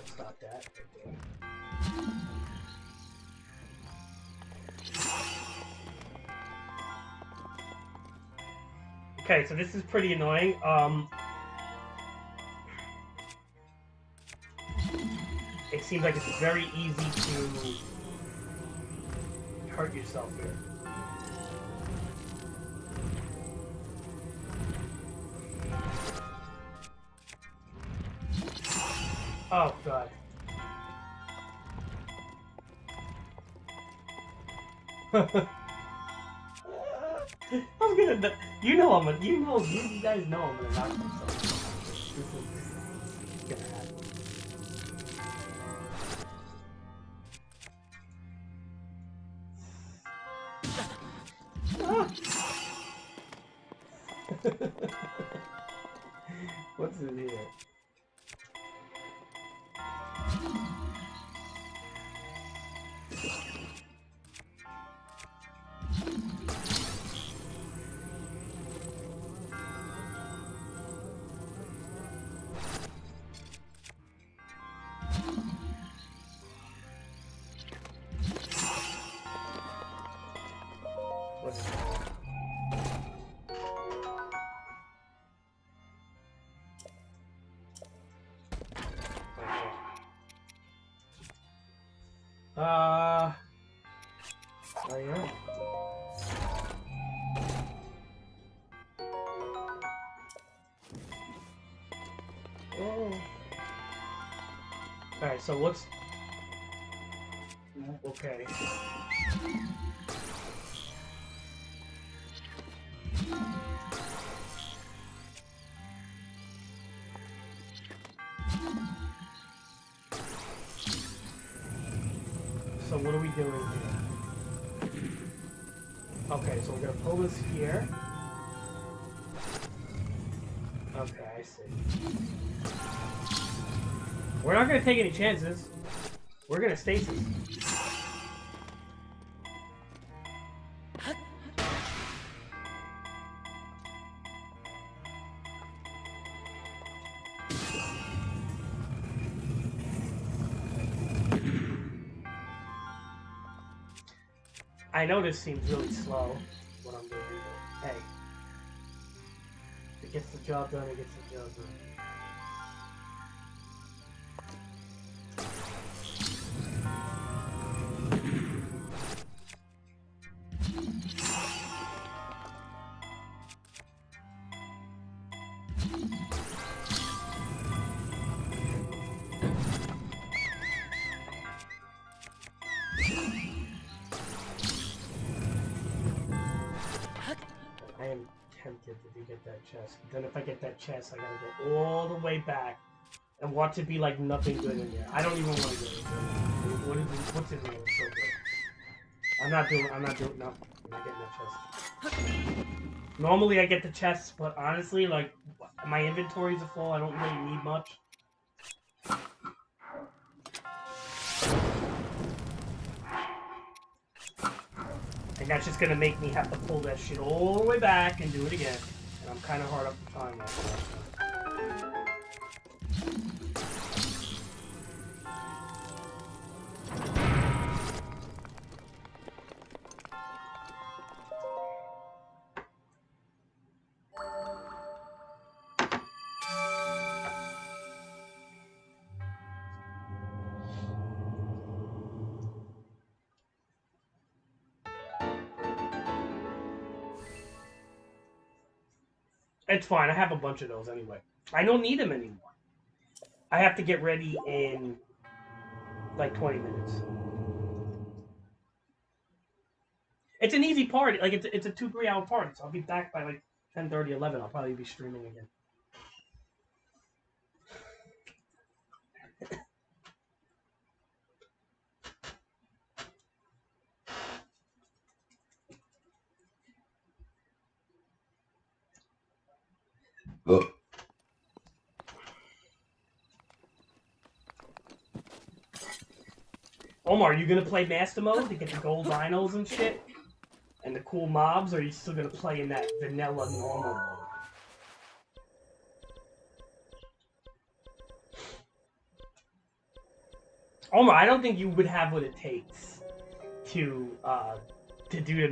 Speaker 1: stop that right there. Okay, so this is pretty annoying. It seems like it's very easy to hurt yourself here. Oh god. I'm gonna. You guys know I'm gonna knock myself. This is gonna happen. What's in here? What's in here? Oh yeah. Oh. Alright, so what's... Okay. So what are we doing here? Okay, so we're gonna pull this here. Okay, I see. We're not gonna take any chances. We're gonna stasis. I know this seems really slow, what I'm doing, but hey. If it gets the job done, it gets the job done. I am to get that chest. But then if I get that chest, I gotta go all the way back and watch it be like nothing good in there. I don't even want to get it. What's in there? It's so good. I'm not doing, no. I'm not getting that chest. Normally I get the chests, but honestly, like, my inventories are full. I don't really need much. And that's just gonna make me have to pull that shit all the way back and do it again. And I'm kind of hard up to time right now. It's fine. I have a bunch of those anyway. I don't need them anymore. I have to get ready in like 20 minutes. It's an easy party. Like, it's a 2-3 hour party. So I'll be back by like 10:30, 11. I'll probably be streaming again. Omar, are you gonna play Master Mode to get the gold rhinos and shit? And the cool mobs, or are you still gonna play in that vanilla normal mode? Omar, I don't think you would have what it takes to do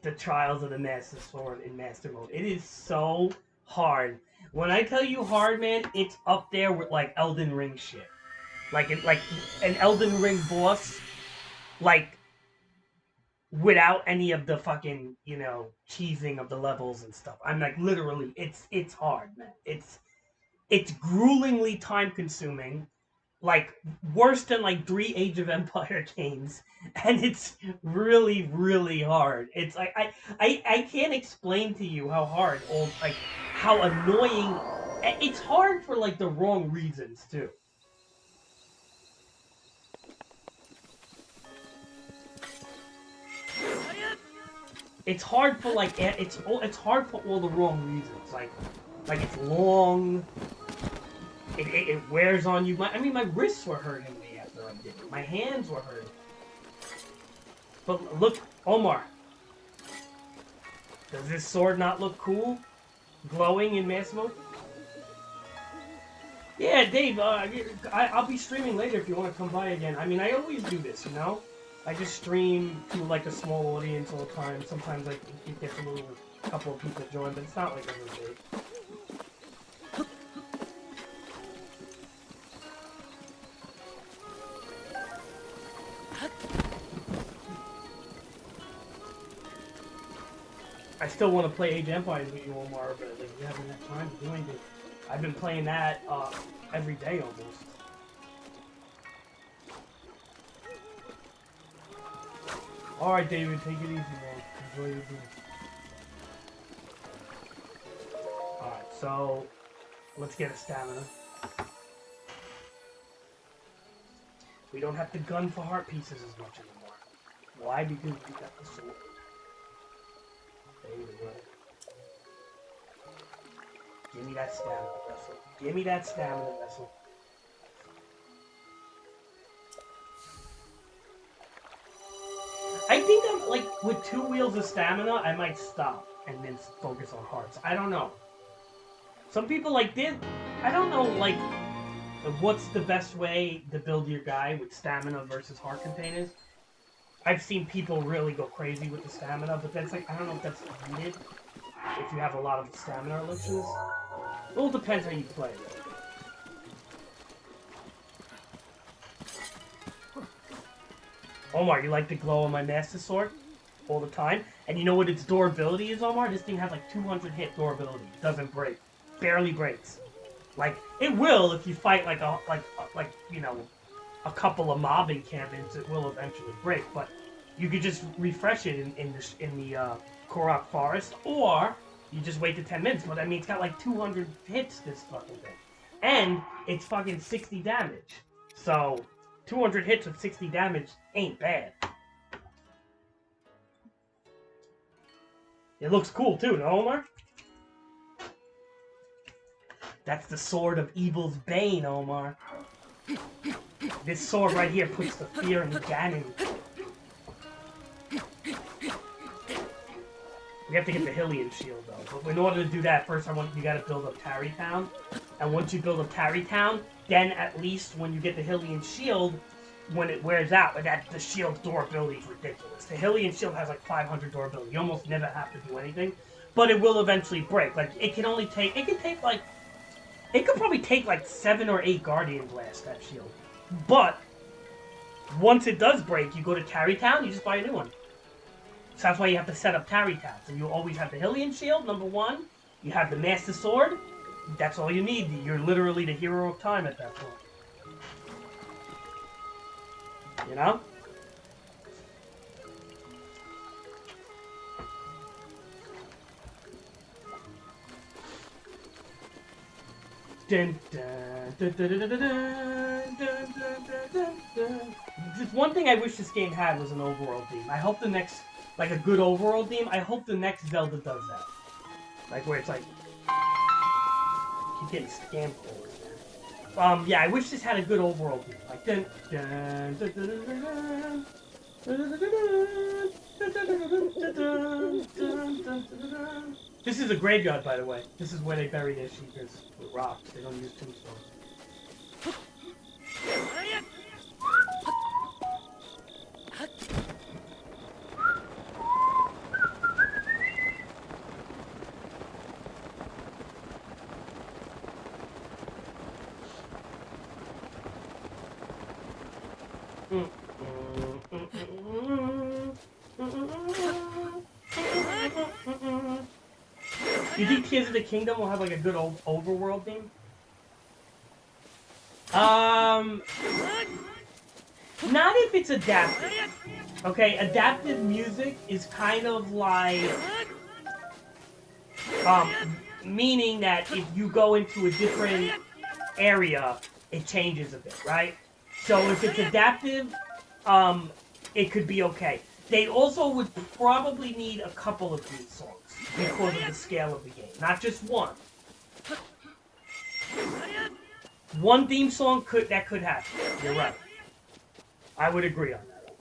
Speaker 1: the trials of the Master Sword in Master Mode. It is so hard. When I tell you hard, man, it's up there with like Elden Ring shit. Like an Elden Ring boss, like without any of the fucking, you know, cheesing of the levels and stuff. I'm like, literally, it's hard, man. It's gruelingly time consuming, like worse than like 3 Age of Empire games, and it's really, really hard. It's like I can't explain to you how hard, or like how annoying. It's hard for like the wrong reasons too. It's hard for like it's hard for all the wrong reasons. Like it's long. It wears on you. I mean, my wrists were hurting me after I did it. My hands were hurting. But look, Omar. Does this sword not look cool? Glowing in Master Mode? Yeah, Dave. I'll be streaming later if you want to come by again. I mean, I always do this, you know. I just stream to like a small audience all the time. Sometimes like it gets a couple of people join, but it's not like every day. I still want to play Age of Empires with you, Omar, but like we haven't had time to do anything. I've been playing that every day almost. Alright, David, take it easy, man. Enjoy your game. Alright, so let's get a stamina. We don't have to gun for heart pieces as much anymore. Why? Because we got the sword. There you go. Give me that stamina vessel. Give me that stamina vessel. I think I'm like with 2 wheels of stamina, I might stop and then focus on hearts. I don't know. Some people like did. I don't know like what's the best way to build your guy with stamina versus heart containers. I've seen people really go crazy with the stamina, but that's like I don't know if that's needed if you have a lot of stamina elixirs. It all depends how you play. Omar, you like the glow of my Master Sword all the time? And you know what its durability is, Omar? This thing has like 200 hit durability. It doesn't break. Barely breaks. Like, it will if you fight like you know, a couple of mob encampments, it will eventually break. But you could just refresh it in the Korok Forest, or You just wait the 10 minutes, but I mean, it's got like 200 hits, this fucking thing. And it's fucking 60 damage. So, 200 hits with 60 damage ain't bad. It looks cool too, no, Omar? That's the sword of evil's bane, Omar. This sword right here puts the fear in Ganon. We have to get the Hylian shield though. But in order to do that, first you gotta build up Tarry Town. And once you build up Tarry Town, then at least when you get the Hylian shield, when it wears out, the shield's durability is ridiculous. The Hylian shield has like 500 durability. You almost never have to do anything. But it will eventually break. Like it could probably take like 7 or 8 Guardian Blasts, that shield. But once it does break, you go to Tarry Town, you just buy a new one. So that's why you have to set up Tarry Town. So you always have the Hylian shield, number 1. You have the Master Sword. That's all you need. You're literally the hero of time at that point. You know? Dun, dun, dun, dun, dun, dun, dun, dun, dun, dun. Just one thing I wish this game had was an overworld theme. I hope the next, like a good overworld theme, I hope the next Zelda does that. Like where it's like, keep getting scam calls. Yeah, I wish this had a good overworld theme. Like dun dun dun dun dun dun. This is a graveyard, by the way. This is where they bury their sheepers with rocks. They don't use tombstones. You think Tears of the Kingdom will have like a good old overworld theme? Not if it's adaptive. Okay, adaptive music is kind of like, meaning that if you go into a different area, it changes a bit, right? So if it's adaptive, it could be okay. They also would probably need a couple of these songs because of the scale of the game, not just one. One theme song could happen. You're right. I would agree on that.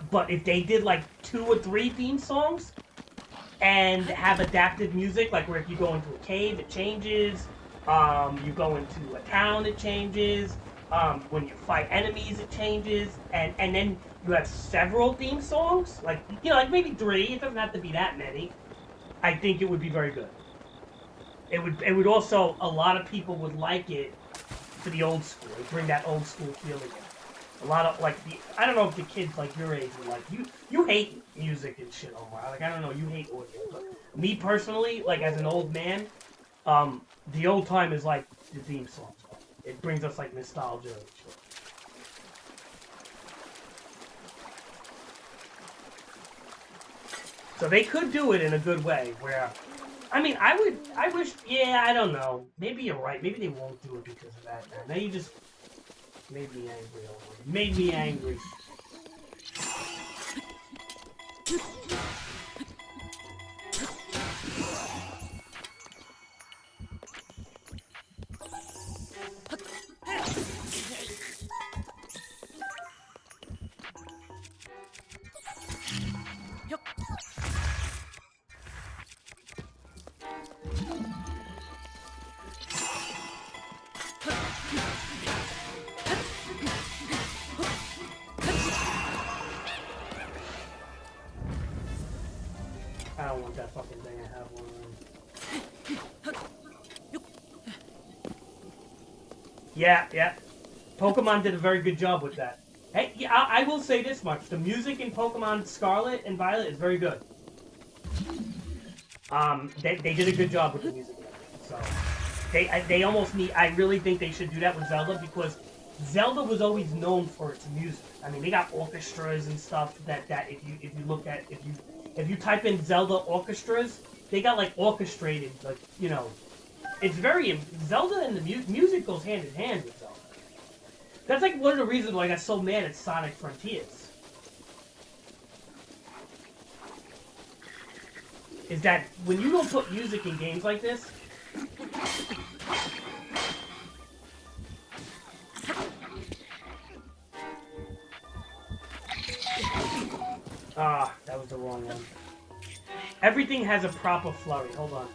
Speaker 1: But if they did like 2 or 3 theme songs and have adaptive music, like where if you go into a cave, it changes. You go into a town, it changes. When you fight enemies, it changes. And then you have several theme songs, like, you know, like maybe 3. It doesn't have to be that many. I think it would be very good. It would also, a lot of people would like it for the old school. It would bring that old school feel again. A lot of, like, I don't know if the kids, like, your age are like, you hate music and shit, Omar. Like, I don't know, you hate audio. But me personally, like, as an old man, the old time is like the theme songs. It brings us, like, nostalgia and shit. So they could do it in a good way, where, I mean, I wish, yeah, I don't know. Maybe you're right. Maybe they won't do it because of that, man. Now you just made me angry over it. You made me angry. I don't want that fucking thing. I have one of them. Yeah. Pokemon did a very good job with that. Hey, yeah, I will say this much. The music in Pokemon Scarlet and Violet is very good. They did a good job with the music. So, they almost need, I really think they should do that with Zelda, because Zelda was always known for its music. I mean, they got orchestras and stuff that if you look at, if you type in Zelda orchestras, they got like orchestrated, like, you know, it's very Zelda and the music goes hand in hand with Zelda. That's like one of the reasons why I got so mad at Sonic Frontiers. Is that when you don't put music in games like this, ah, that was the wrong one. Everything has a proper flurry. Hold on.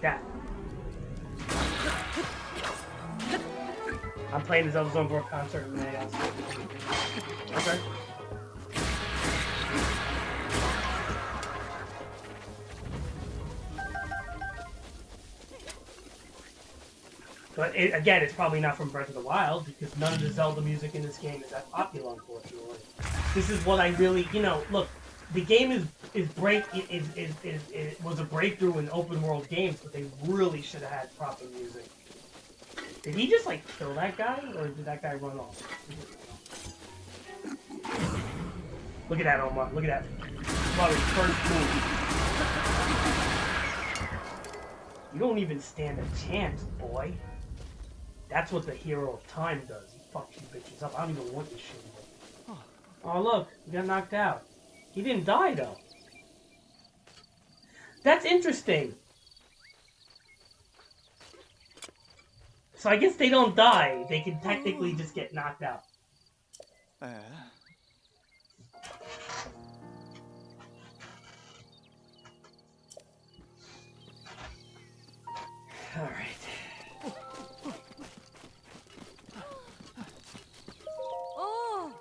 Speaker 1: That. I'm playing the Zelda Zone for a concert and everything else. Okay. But again, it's probably not from Breath of the Wild because none of the Zelda music in this game is that popular, unfortunately. This is what I really, you know, look. The game was a breakthrough in open world games, but they really should have had proper music. Did he just like kill that guy, or did that guy run off? Look at that, Omar. Look at that. Wow, his first move. You don't even stand a chance, boy. That's what the hero of time does. He fucks you bitches up. I don't even want this shit. Oh, look. He got knocked out. He didn't die, though. That's interesting. So I guess they don't die. They can technically just get knocked out. Alright.
Speaker 3: Oh!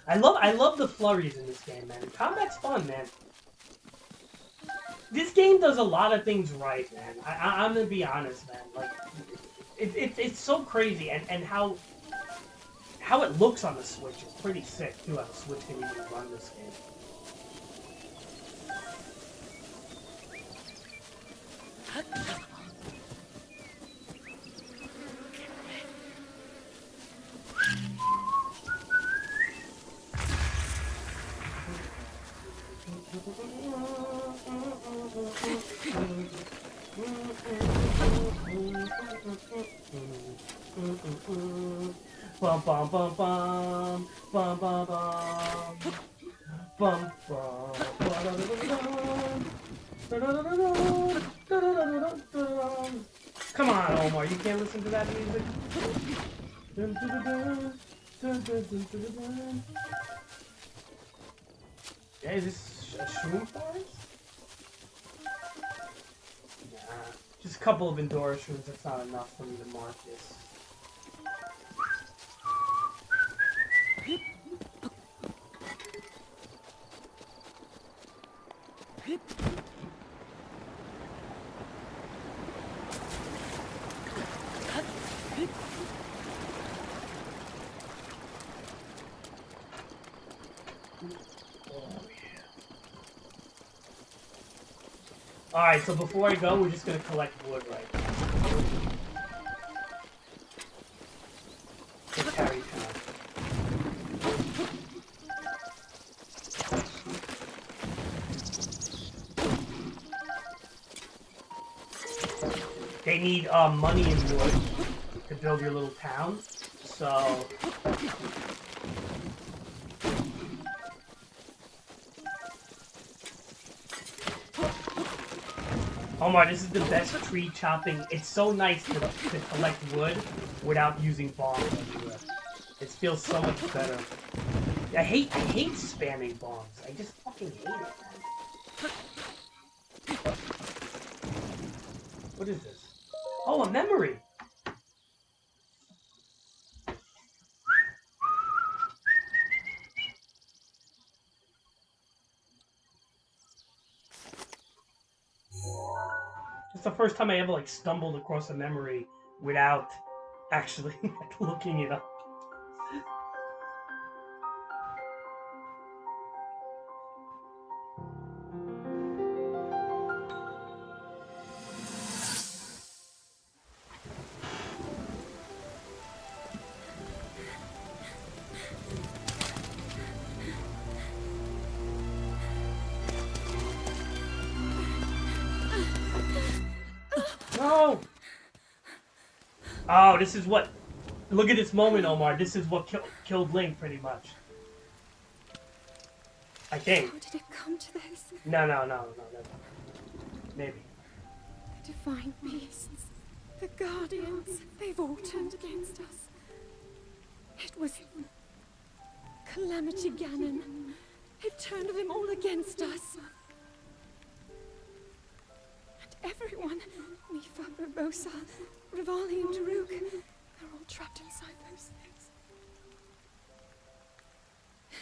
Speaker 1: I love the flurries in this game, man. Combat's fun, man. This game does a lot of things right, man. I'm gonna be honest, man. Like, it's so crazy, and how it looks on the Switch is pretty sick too. How the Switch can even run this game. Bum bum bum bum bum bum bum bum bum. Come on, Omar, you can't listen to that music. Yeah, is this a shroom forest? Nah, just a couple of Endora shrooms, that's not enough for me to mark this. Alright, so before I go, we're just gonna collect wood right now. To carry time. They need money and wood to build your little town, so... Omar, this is the best tree chopping. It's so nice to collect wood without using bombs everywhere. It feels so much better. I hate spamming bombs. I just fucking hate it, man. What is this? Oh, a memory! It's the first time I ever like stumbled across a memory without actually like, looking it up. No! Oh, this is what... Look at this moment, Omar. This is what killed Link, pretty much. I think.
Speaker 3: How did it come to this?
Speaker 1: No. Maybe.
Speaker 3: The divine beasts, the guardians, they've all turned against us. It was Calamity Ganon. It turned them all against us. And everyone, Mifa, Barbosa, Rivali and Daruk, they're all trapped inside those things.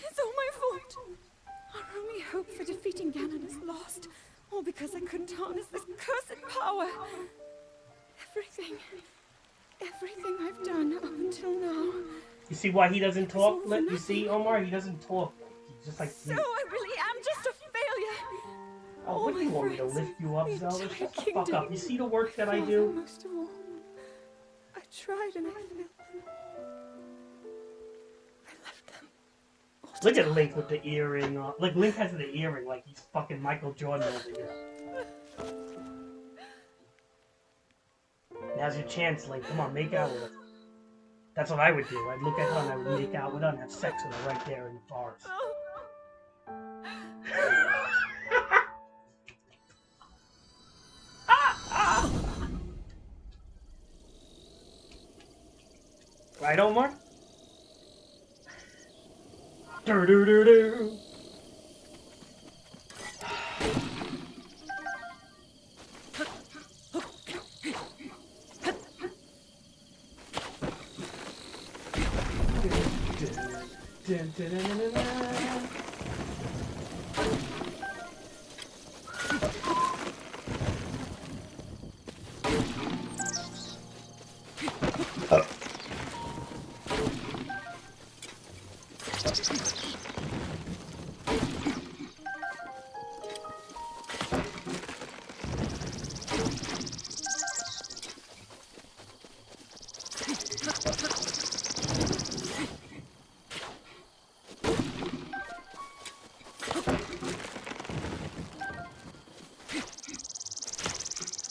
Speaker 3: It's all my fault. Our only hope for defeating Ganon is lost. All because I couldn't harness this cursed power. Everything I've done up until now.
Speaker 1: You see why he doesn't talk? You see, Omar? He doesn't talk. He's just like...
Speaker 3: So I really am just a failure.
Speaker 1: Oh, what do you want me to lift you up, Zelda? Shut the fuck up. You see the work that I do?
Speaker 3: Most of all, I tried and I failed. I left them.
Speaker 1: Look at Link with the earring on. Like, Link has the earring like he's fucking Michael Jordan over here. Now's your chance, Link. Come on, make out with her. That's what I would do. I'd look at her and I would make out with her and have sex with her right there in the forest. Right, Omar? Do-do-do-do.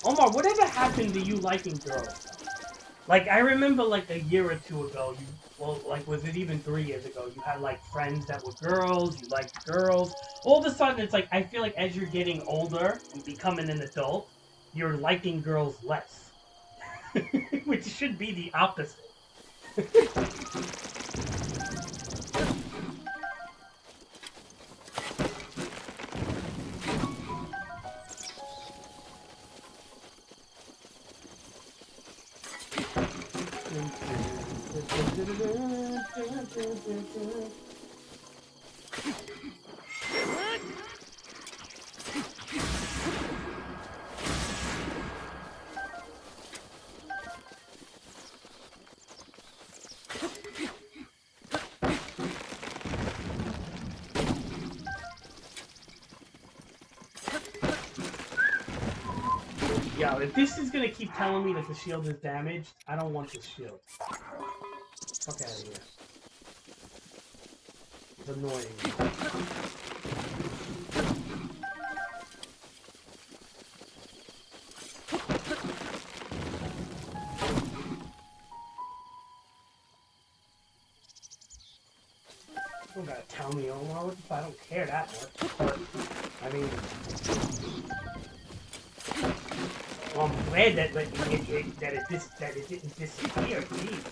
Speaker 1: Omar, whatever happened to you liking girls? Like, I remember, like, a year or two ago, was it even 3 years ago, you had, like, friends that were girls, you liked girls. All of a sudden, it's like, I feel like as you're getting older and becoming an adult, you're liking girls less. Which should be the opposite. Yo, if this is gonna keep telling me that the shield is damaged, I don't want this shield. Fuck out of here. It's annoying. You don't gotta tell me, Omar. What if I don't care that much? But, I mean... Well, I'm glad that it didn't disappear, jeez.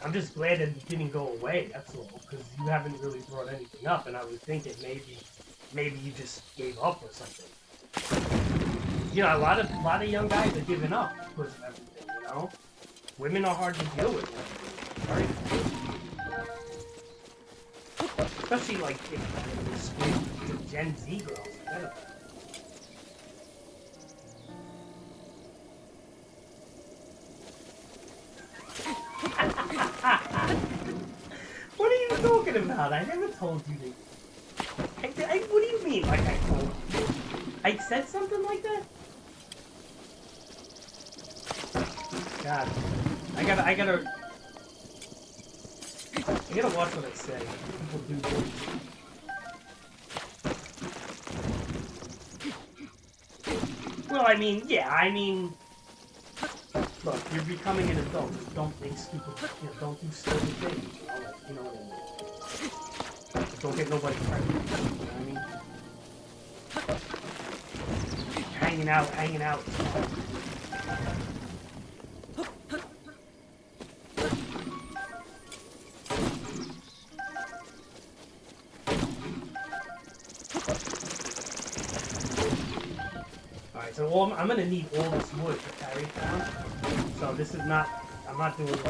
Speaker 1: I'm just glad that it didn't go away, that's all, because you haven't really brought anything up, and I was thinking maybe you just gave up or something. You know, a lot of young guys are giving up because of everything, you know? Women are hard to deal with. Right? Especially like the Gen Z girls. What are you talking about? I never told you that. What do you mean, like I told you? I said something like that? God. I gotta watch what I say. People do things. Well, I mean, yeah, look, you're becoming an adult. Don't make stupid, don't do silly things. You know what I mean? Don't get nobody pregnant. You know what I mean? Hanging out. Alright, so I'm gonna need all this wood to carry down. So this is not, I'm not doing what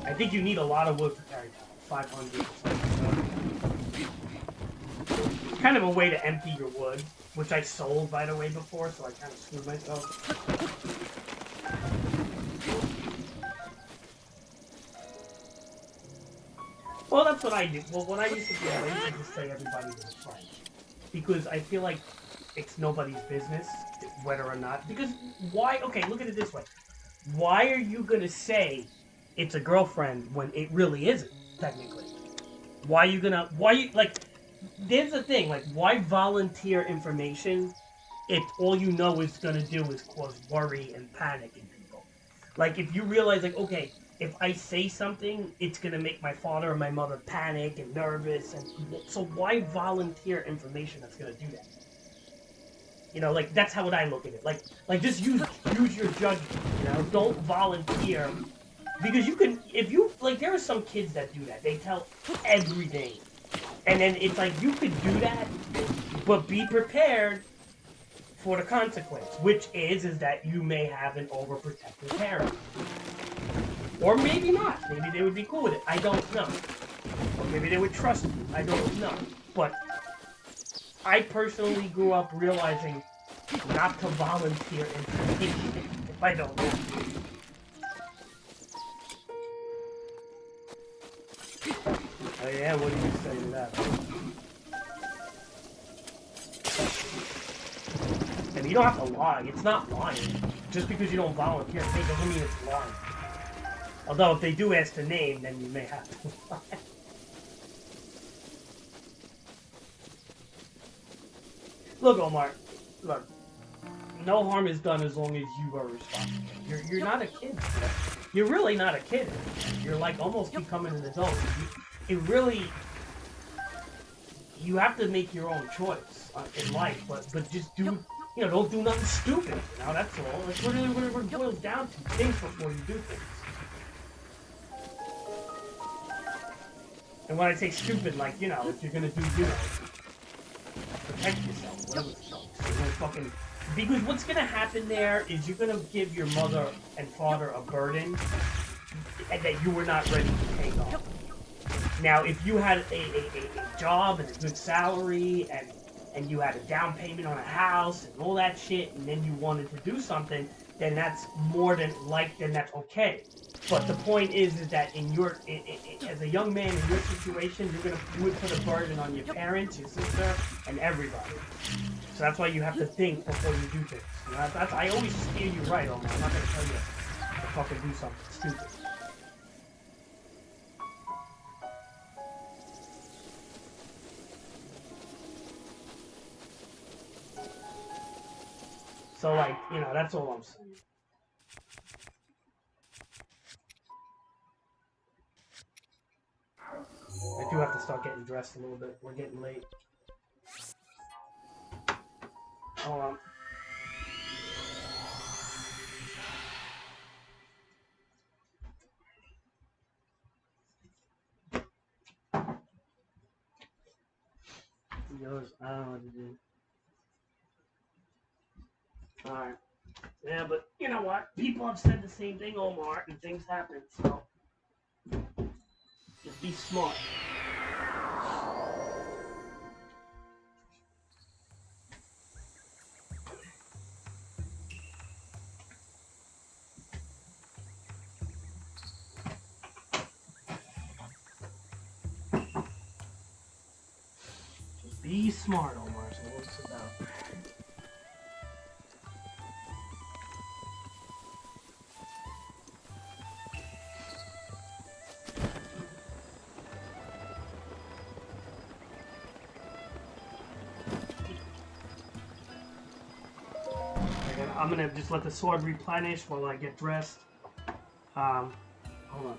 Speaker 1: I think you need a lot of wood for carry down. 500 or something. It's kind of a way to empty your wood, which I sold, by the way, before, so I kind of screwed myself. Well, that's what I do. Well, what I used to do, I used to just say everybody was a friend. Because I feel like it's nobody's business, whether or not. Because why? Okay, look at it this way. Why are you going to say it's a girlfriend when it really isn't, technically? Why are you going to... There's the thing, why volunteer information if all you know is going to do is cause worry and panic in people? If you realize, okay, if I say something, it's going to make my father or my mother panic and nervous, and so why volunteer information that's going to do that? That's how I look at it. Just use your judgment, don't volunteer, because you can, if you, there are some kids that do that. They tell everything. And then it's you could do that, but be prepared for the consequence, which is that you may have an overprotective parent. Or maybe not. Maybe they would be cool with it. I don't know. Or maybe they would trust you. I don't know. But I personally grew up realizing not to volunteer information if I don't know. Oh yeah, what do you say to that? And you don't have to lie. It's not lying. Just because you don't volunteer, it doesn't mean it's lying. Although if they do ask the name, then you may have to lie. Look, Omar. Look. No harm is done as long as you are responsible. You're not a kid. You're really not a kid. You're almost becoming an adult. You have to make your own choice in life, but just do, don't do nothing stupid. That's all. That's what it boils down to. Think before you do things. And when I say stupid, if you're gonna do, protect yourself, whatever the fuck. Because what's gonna happen there is you're gonna give your mother and father a burden that you were not ready to take on. Now, if you had a job and a good salary and you had a down payment on a house and all that shit, and then you wanted to do something, then that's more than then that's okay. But the point is that as a young man in your situation, you would put a burden on your parents, your sister, and everybody. So that's why you have to think before you do things. I always steer you right, Omar. I'm not gonna tell you to fucking do something stupid. So that's all I'm saying. I do have to start getting dressed a little bit. We're getting late. Hold on. He goes, I don't know what to do. Alright. Yeah, but you know what? People have said the same thing, Omar, and things happen, so just be smart. Just be Be smart, Omar. So what's it about? And I'm gonna just let the sword replenish while I get dressed. Hold on.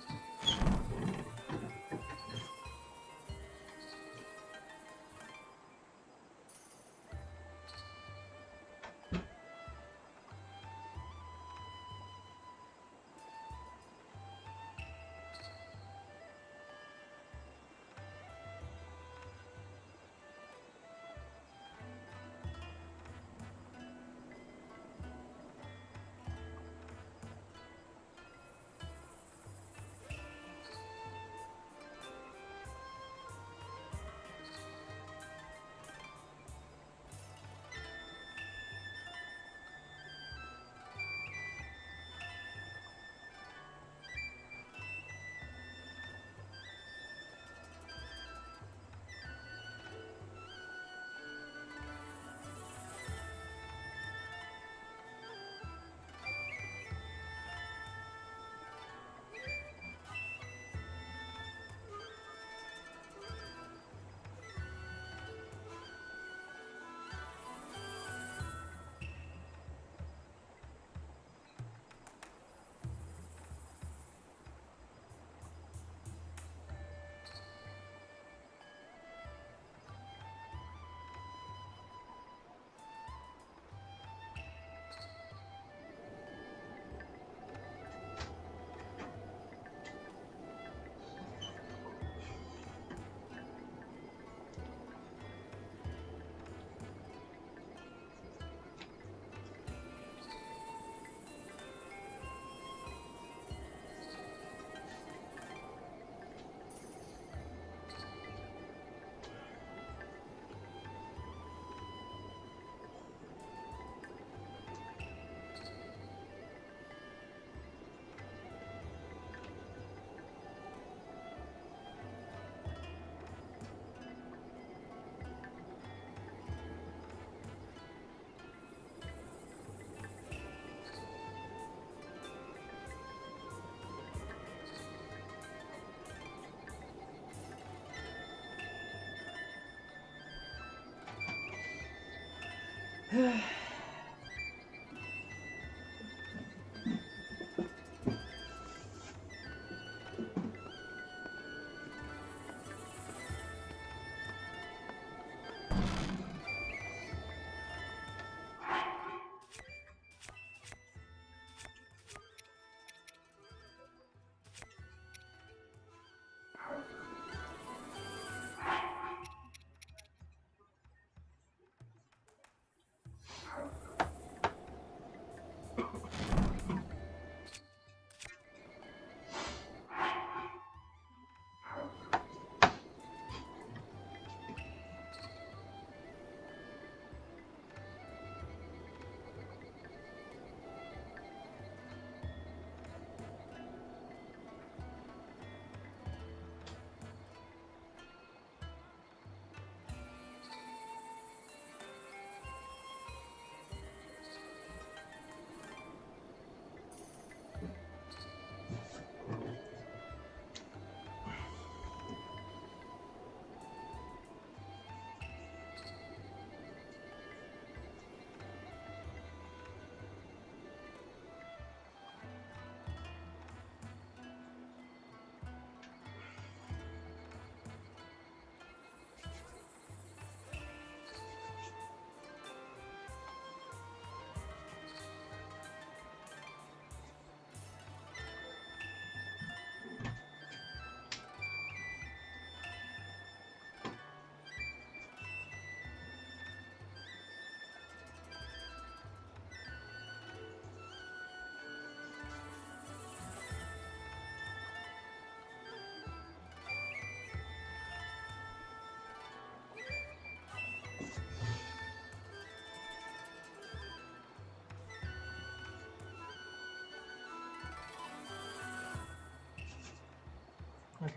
Speaker 1: Okay.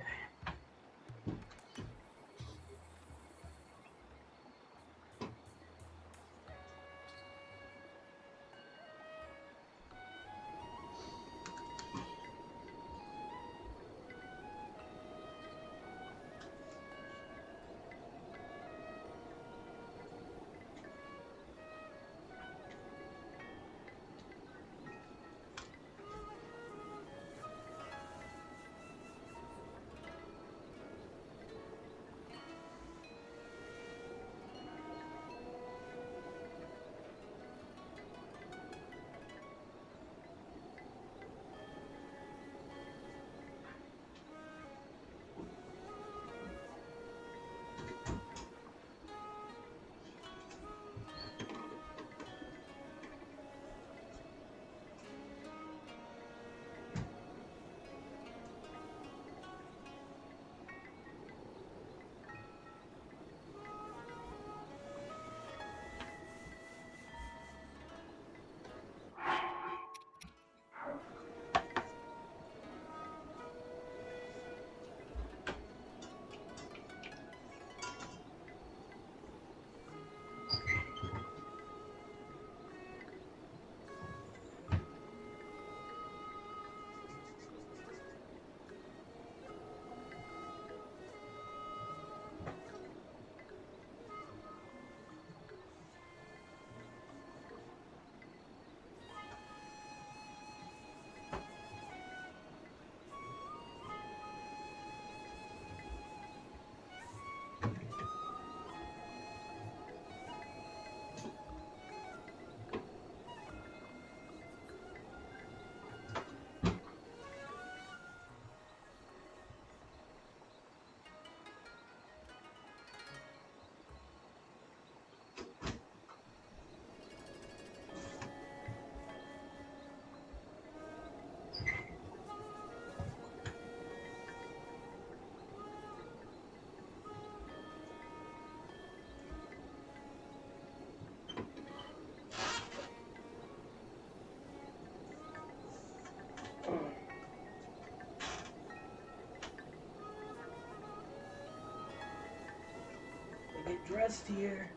Speaker 1: get dressed here.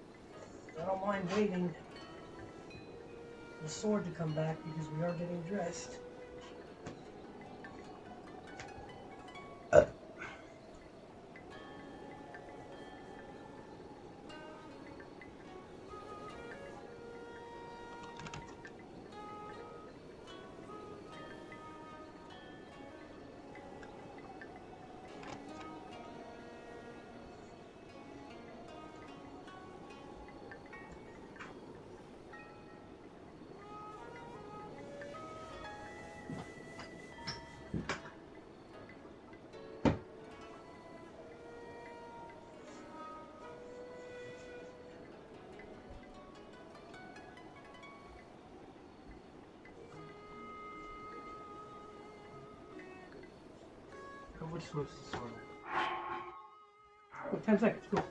Speaker 1: I don't mind waiting for the sword to come back because we are getting dressed. Which switch the sword? Oh, 10 seconds, cool.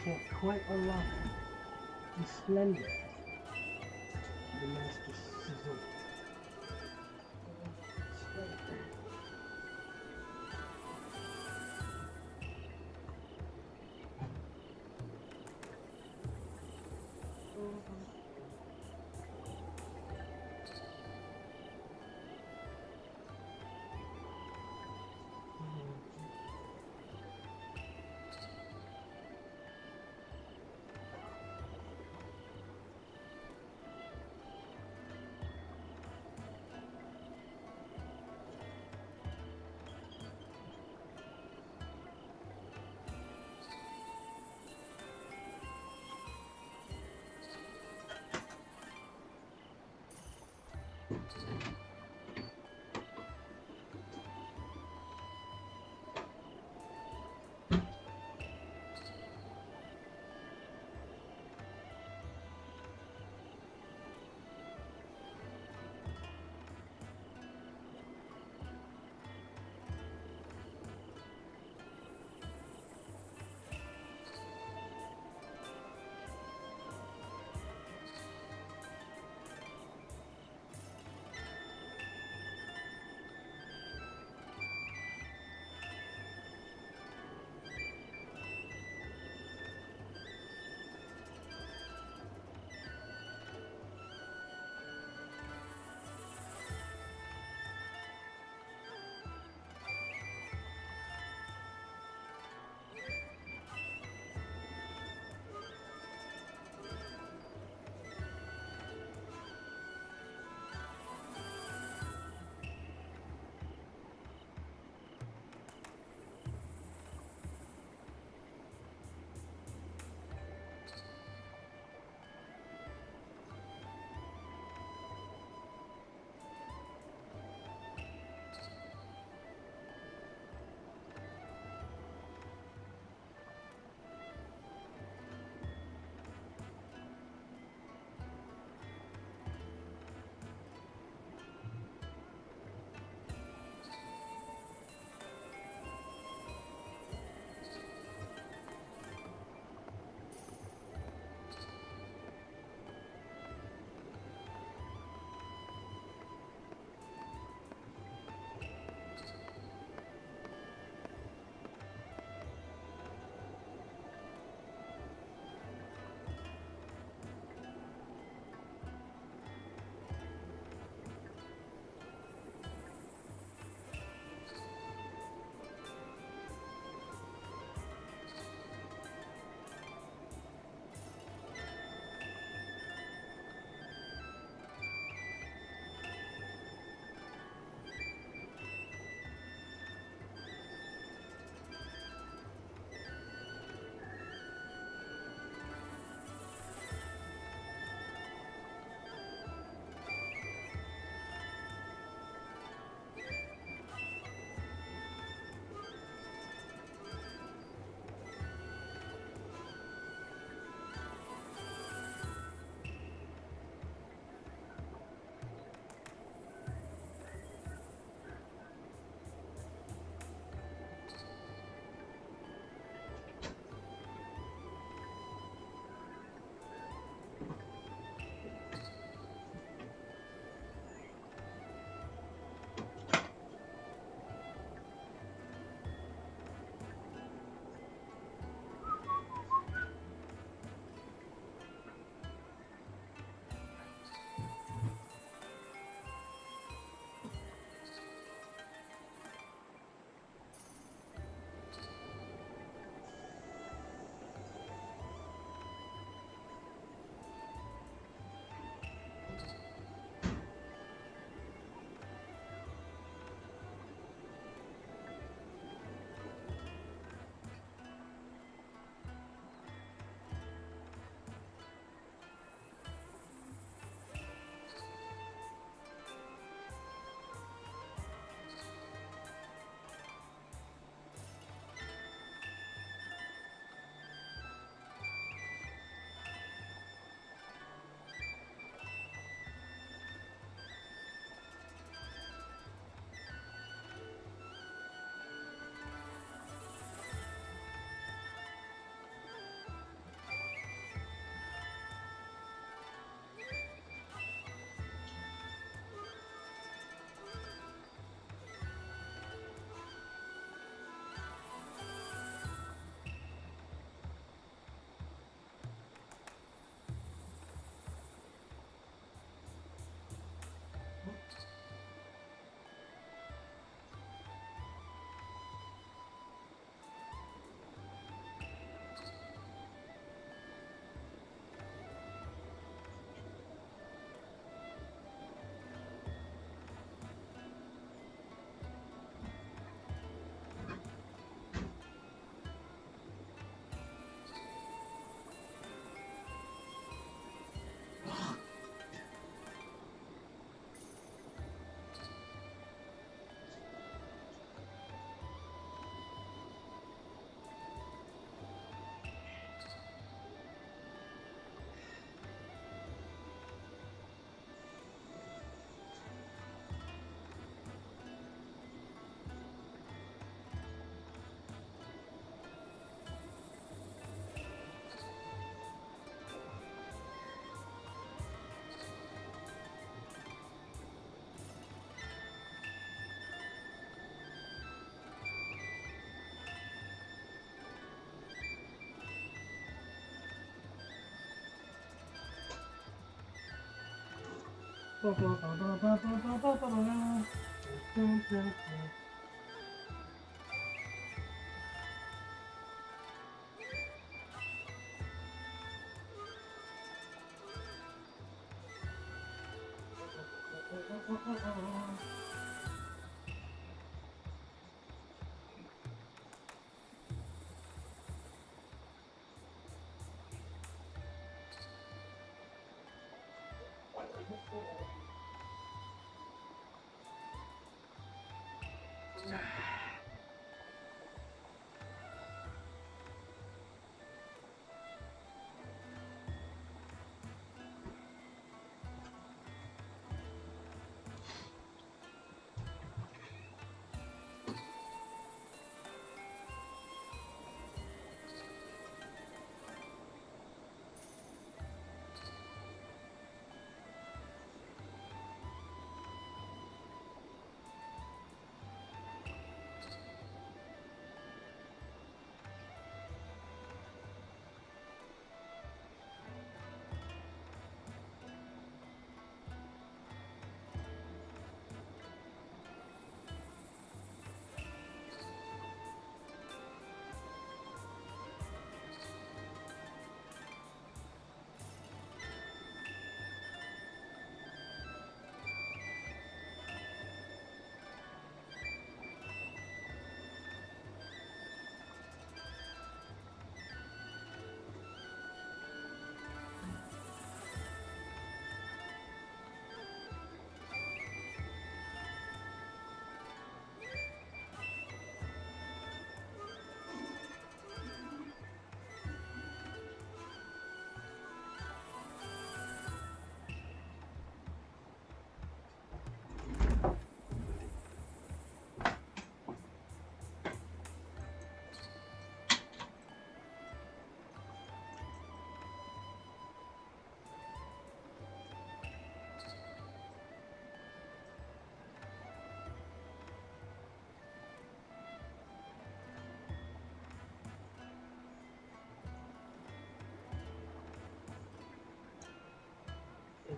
Speaker 1: can't quite unlock the splendor of the Master Sizzle. Splendor.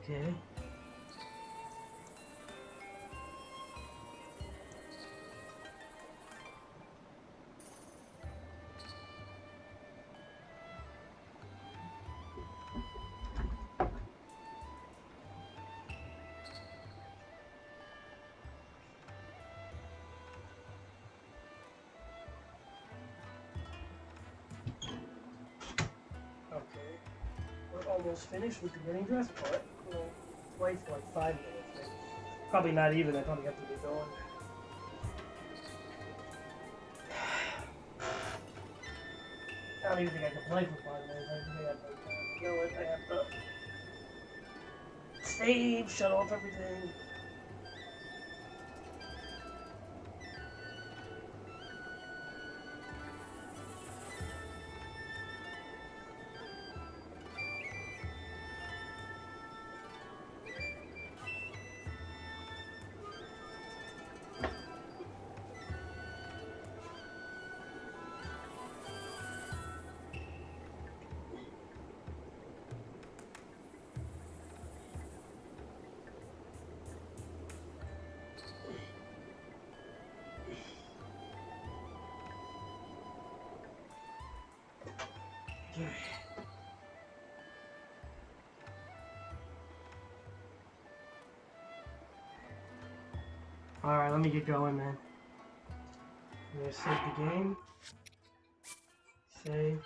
Speaker 1: Okay. Okay. We're almost finished with the getting dressed part. We'll wait for like 5 minutes. Probably not even. I probably have to get going. I don't even think I can play for 5 minutes. I think I have to, you know what? I have to save, shut off everything. Alright, let me get going, man. I'm gonna save the game. Save.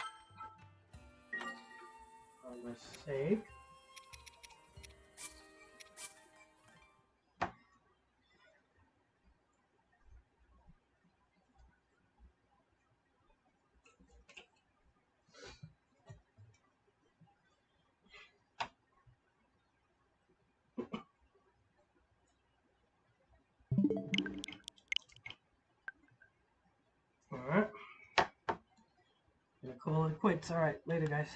Speaker 1: I'm gonna save. Alright. Gonna call it quits. Alright, later, guys.